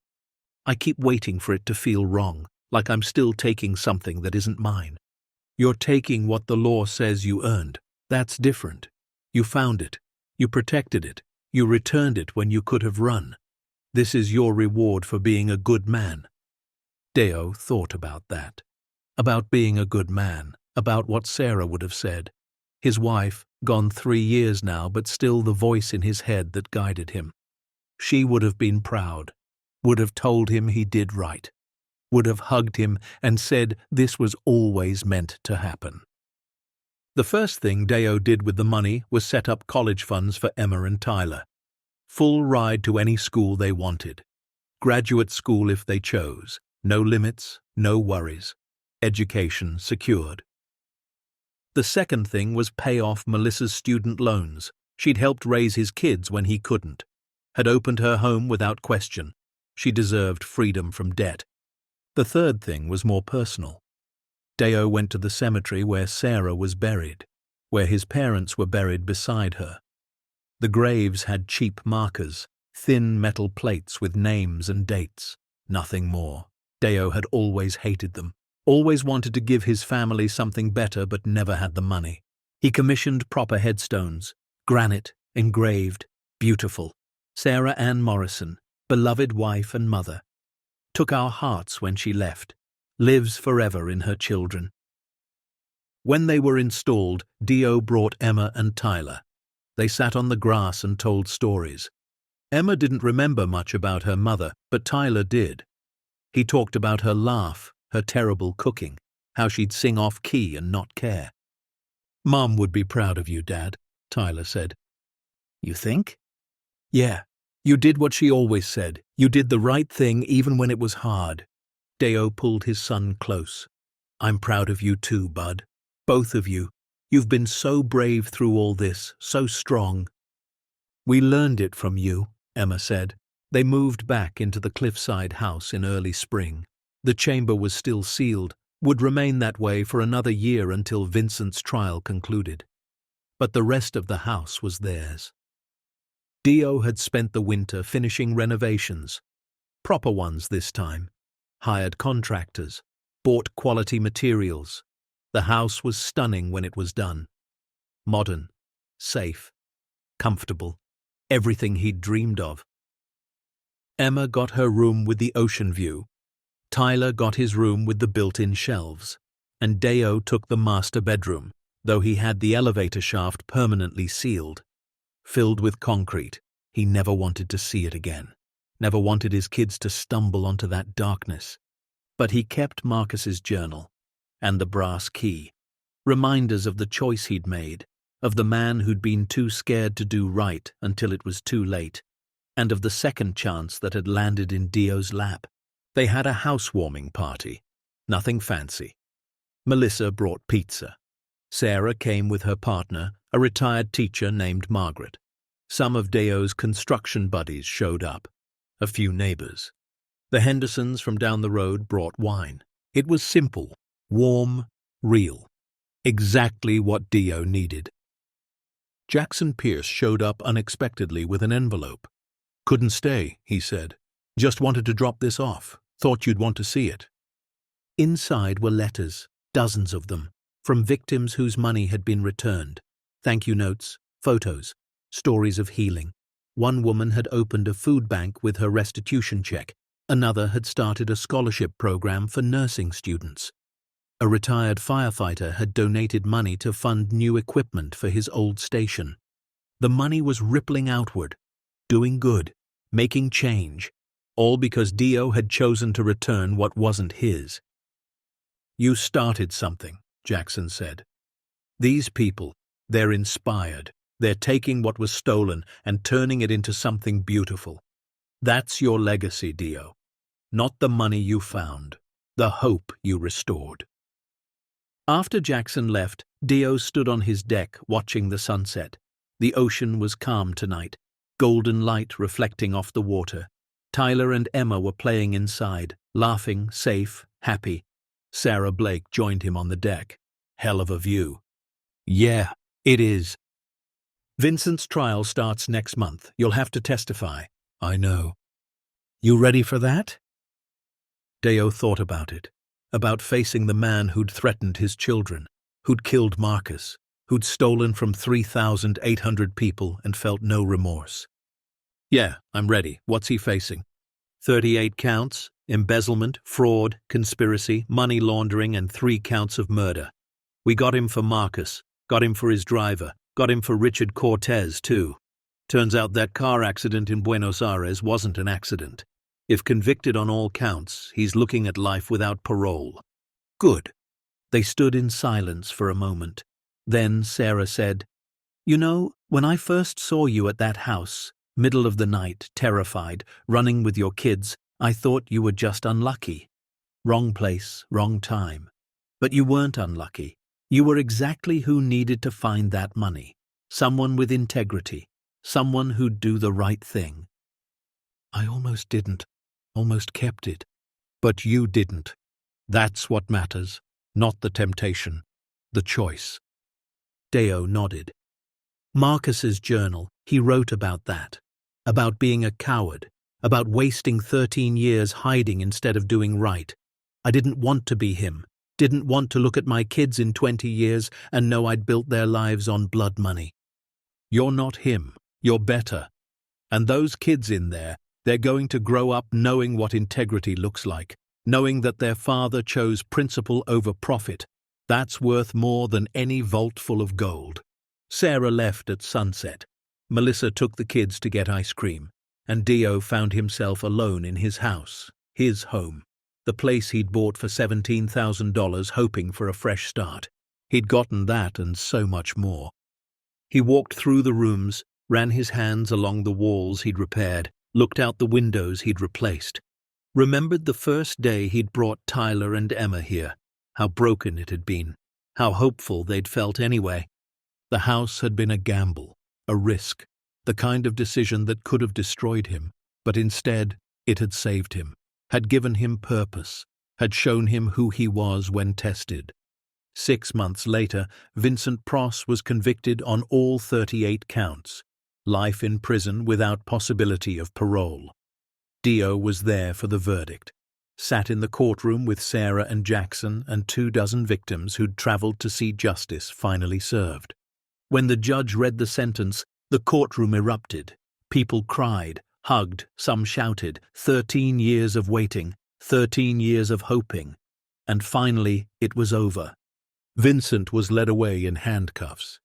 I keep waiting for it to feel wrong, like I'm still taking something that isn't mine. You're taking what the law says you earned. That's different. You found it. You protected it. You returned it when you could have run. This is your reward for being a good man." Deo thought about that. About being a good man. About what Sarah would have said. His wife, gone 3 years now, but still the voice in his head that guided him. She would have been proud. Would have told him he did right. Would have hugged him and said this was always meant to happen. The first thing Deo did with the money was set up college funds for Emma and Tyler. Full ride to any school they wanted. Graduate school if they chose. No limits, no worries. Education secured. The second thing was pay off Melissa's student loans. She'd helped raise his kids when he couldn't. Had opened her home without question. She deserved freedom from debt. The third thing was more personal. Deo went to the cemetery where Sarah was buried, where his parents were buried beside her. The graves had cheap markers, thin metal plates with names and dates. Nothing more. Deo had always hated them. Always wanted to give his family something better but never had the money. He commissioned proper headstones, granite, engraved, beautiful. Sarah Ann Morrison, beloved wife and mother. Took our hearts when she left. Lives forever in her children. When they were installed, Dio brought Emma and Tyler. They sat on the grass and told stories. Emma didn't remember much about her mother, but Tyler did. He talked about her laugh, her terrible cooking, how she'd sing off key and not care. "Mom would be proud of you, Dad," Tyler said. "You think?" "Yeah. You did what she always said. You did the right thing even when it was hard." Deo pulled his son close. "I'm proud of you too, bud. Both of you. You've been so brave through all this, so strong." "We learned it from you," Emma said. They moved back into the Cliffside house in early spring. The chamber was still sealed, would remain that way for another year until Vincent's trial concluded. But the rest of the house was theirs. Dio had spent the winter finishing renovations. Proper ones this time. Hired contractors. Bought quality materials. The house was stunning when it was done. Modern. Safe. Comfortable. Everything he'd dreamed of. Emma got her room with the ocean view. Tyler got his room with the built-in shelves. And Deo took the master bedroom, though he had the elevator shaft permanently sealed. Filled with concrete. He never wanted to see it again. Never wanted his kids to stumble onto that darkness. But he kept Marcus's journal. And the brass key. Reminders of the choice he'd made. Of the man who'd been too scared to do right until it was too late. And of the second chance that had landed in Dio's lap. They had a housewarming party. Nothing fancy. Melissa brought pizza. Sarah came with her partner, a retired teacher named Margaret. Some of Deo's construction buddies showed up. A few neighbors. The Hendersons from down the road brought wine. It was simple, warm, real. Exactly what Dio needed. Jackson Pierce showed up unexpectedly with an envelope. "Couldn't stay," he said. "Just wanted to drop this off. Thought you'd want to see it." Inside were letters, dozens of them, from victims whose money had been returned. Thank you notes, photos, stories of healing. One woman had opened a food bank with her restitution check. Another had started a scholarship program for nursing students. A retired firefighter had donated money to fund new equipment for his old station. The money was rippling outward, doing good, making change, all because Dio had chosen to return what wasn't his. "You started something," Jackson said. "These people, they're inspired. They're taking what was stolen and turning it into something beautiful. That's your legacy, Dio. Not the money you found, the hope you restored. After Jackson left, Dio stood on his deck watching the sunset. The ocean was calm tonight, golden light reflecting off the water. Tyler and Emma were playing inside, laughing, safe, happy. Sarah Blake joined him on the deck. Hell of a view. Yeah, it is. Vincent's trial starts next month. You'll have to testify. I know. You ready for that? Deo thought about it. About facing the man who'd threatened his children, who'd killed Marcus, who'd stolen from 3,800 people and felt no remorse. Yeah, I'm ready. What's he facing? 38 counts, embezzlement, fraud, conspiracy, money laundering, and 3 counts of murder. We got him for Marcus, got him for his driver, got him for Richard Cortez, too. Turns out that car accident in Buenos Aires wasn't an accident. If convicted on all counts, he's looking at life without parole. Good. They stood in silence for a moment. Then Sarah said, You know, when I first saw you at that house, middle of the night, terrified, running with your kids, I thought you were just unlucky. Wrong place, wrong time. But you weren't unlucky. You were exactly who needed to find that money. Someone with integrity. Someone who'd do the right thing. I almost didn't. Almost kept it. But you didn't. That's what matters. Not the temptation. The choice. Deo nodded. Marcus's journal, he wrote about that. About being a coward. About wasting 13 years hiding instead of doing right. I didn't want to be him. Didn't want to look at my kids in 20 years and know I'd built their lives on blood money. You're not him. You're better. And those kids in there, they're going to grow up knowing what integrity looks like, knowing that their father chose principle over profit. That's worth more than any vault full of gold. Sarah left at sunset. Melissa took the kids to get ice cream, and Dio found himself alone in his house, his home, the place he'd bought for $17,000 hoping for a fresh start. He'd gotten that and so much more. He walked through the rooms, ran his hands along the walls he'd repaired, looked out the windows he'd replaced. Remembered the first day he'd brought Tyler and Emma here, how broken it had been, how hopeful they'd felt anyway. The house had been a gamble, a risk, the kind of decision that could have destroyed him, but instead it had saved him, had given him purpose, had shown him who he was when tested. 6 months later, Vincent Pross was convicted on all 38 counts. Life in prison without possibility of parole. Dio was there for the verdict. Sat in the courtroom with Sarah and Jackson and 24 victims who'd traveled to see justice finally served. When the judge read the sentence, the courtroom erupted. People cried, hugged, some shouted, 13 years of waiting, 13 years of hoping. And finally, it was over. Vincent was led away in handcuffs.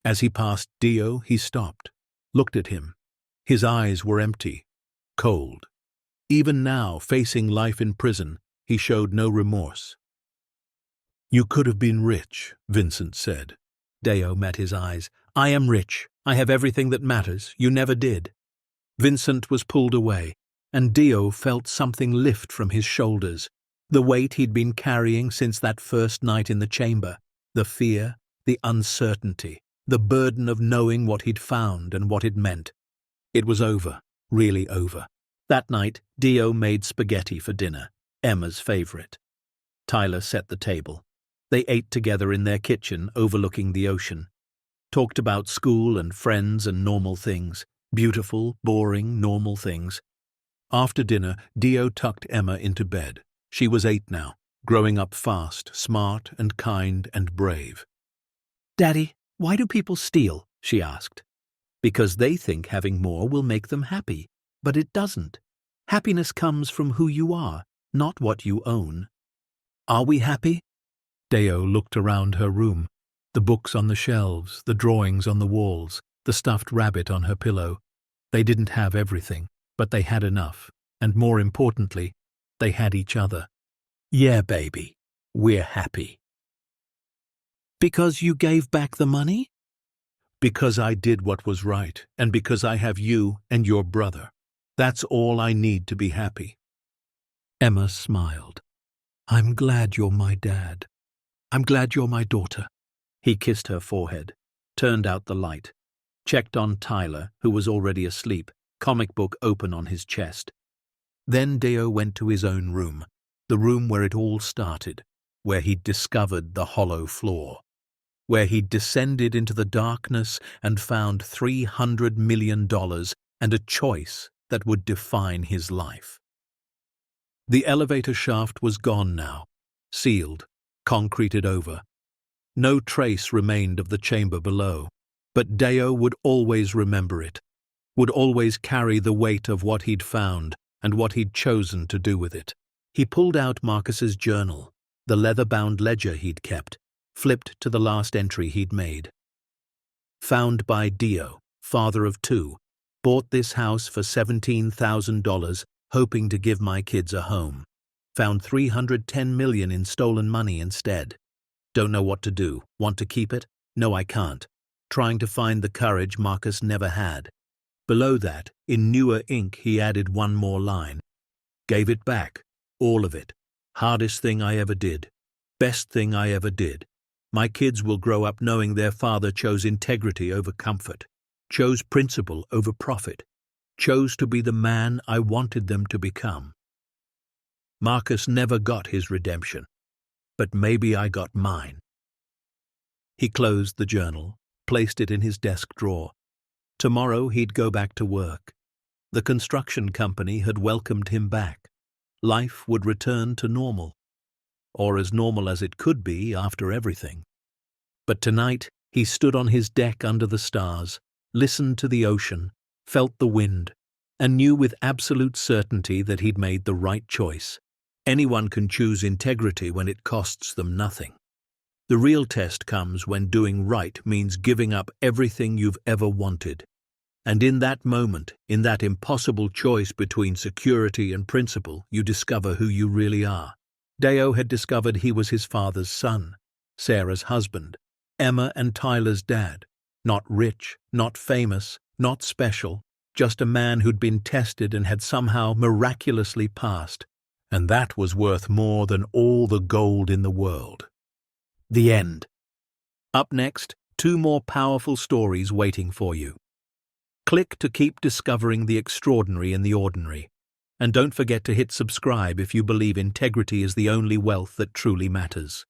As he passed Dio, he stopped. Looked at him. His eyes were empty, cold. Even now, facing life in prison, he showed no remorse. You could have been rich, Vincent said. Deo met his eyes. I am rich. I have everything that matters. You never did. Vincent was pulled away, and Dio felt something lift from his shoulders. The weight he'd been carrying since that first night in the chamber. The fear, the uncertainty. The burden of knowing what he'd found and what it meant. It was over, really over. That night, Dio made spaghetti for dinner, Emma's favorite. Tyler set the table. They ate together in their kitchen overlooking the ocean. Talked about school and friends and normal things. Beautiful, boring, normal things. After dinner, Dio tucked Emma into bed. She was 8 now, growing up fast, smart and kind and brave. Daddy, why do people steal? She asked. Because they think having more will make them happy, but it doesn't. Happiness comes from who you are, not what you own. Are we happy? Deo looked around her room. The books on the shelves, the drawings on the walls, the stuffed rabbit on her pillow. They didn't have everything, but they had enough. And more importantly, they had each other. Yeah, baby, we're happy. Because you gave back the money? Because I did what was right, and because I have you and your brother. That's all I need to be happy." Emma smiled. "I'm glad you're my dad. I'm glad you're my daughter." He kissed her forehead, turned out the light, checked on Tyler, who was already asleep, comic book open on his chest. Then Deo went to his own room, the room where it all started, where he'd discovered the hollow floor, where he'd descended into the darkness and found $300 million and a choice that would define his life. The elevator shaft was gone now, sealed, concreted over. No trace remained of the chamber below, but Deo would always remember it, would always carry the weight of what he'd found and what he'd chosen to do with it. He pulled out Marcus's journal, the leather-bound ledger he'd kept, flipped to the last entry he'd made. "Found by Deo, father of 2. Bought this house for $17,000, hoping to give my kids a home. Found $310 million in stolen money instead. Don't know what to do. Want to keep it? No, I can't. Trying to find the courage Marcus never had." Below that, in newer ink, he added one more line. "Gave it back. All of it. Hardest thing I ever did. Best thing I ever did. My kids will grow up knowing their father chose integrity over comfort, chose principle over profit, chose to be the man I wanted them to become. Marcus never got his redemption, but maybe I got mine." He closed the journal, placed it in his desk drawer. Tomorrow he'd go back to work. The construction company had welcomed him back. Life would return to normal, or as normal as it could be after everything. But tonight he stood on his deck under the stars, listened to the ocean, felt the wind, and knew with absolute certainty that he'd made the right choice. Anyone can choose integrity when it costs them nothing. The real test comes when doing right means giving up everything you've ever wanted. And in that moment, in that impossible choice between security and principle, you discover who you really are. Deo had discovered he was his father's son, Sarah's husband, Emma and Tyler's dad. Not rich, not famous, not special, just a man who'd been tested and had somehow miraculously passed. And that was worth more than all the gold in the world. The end. Up next, 2 more powerful stories waiting for you. Click to keep discovering the extraordinary in the ordinary. And don't forget to hit subscribe if you believe integrity is the only wealth that truly matters.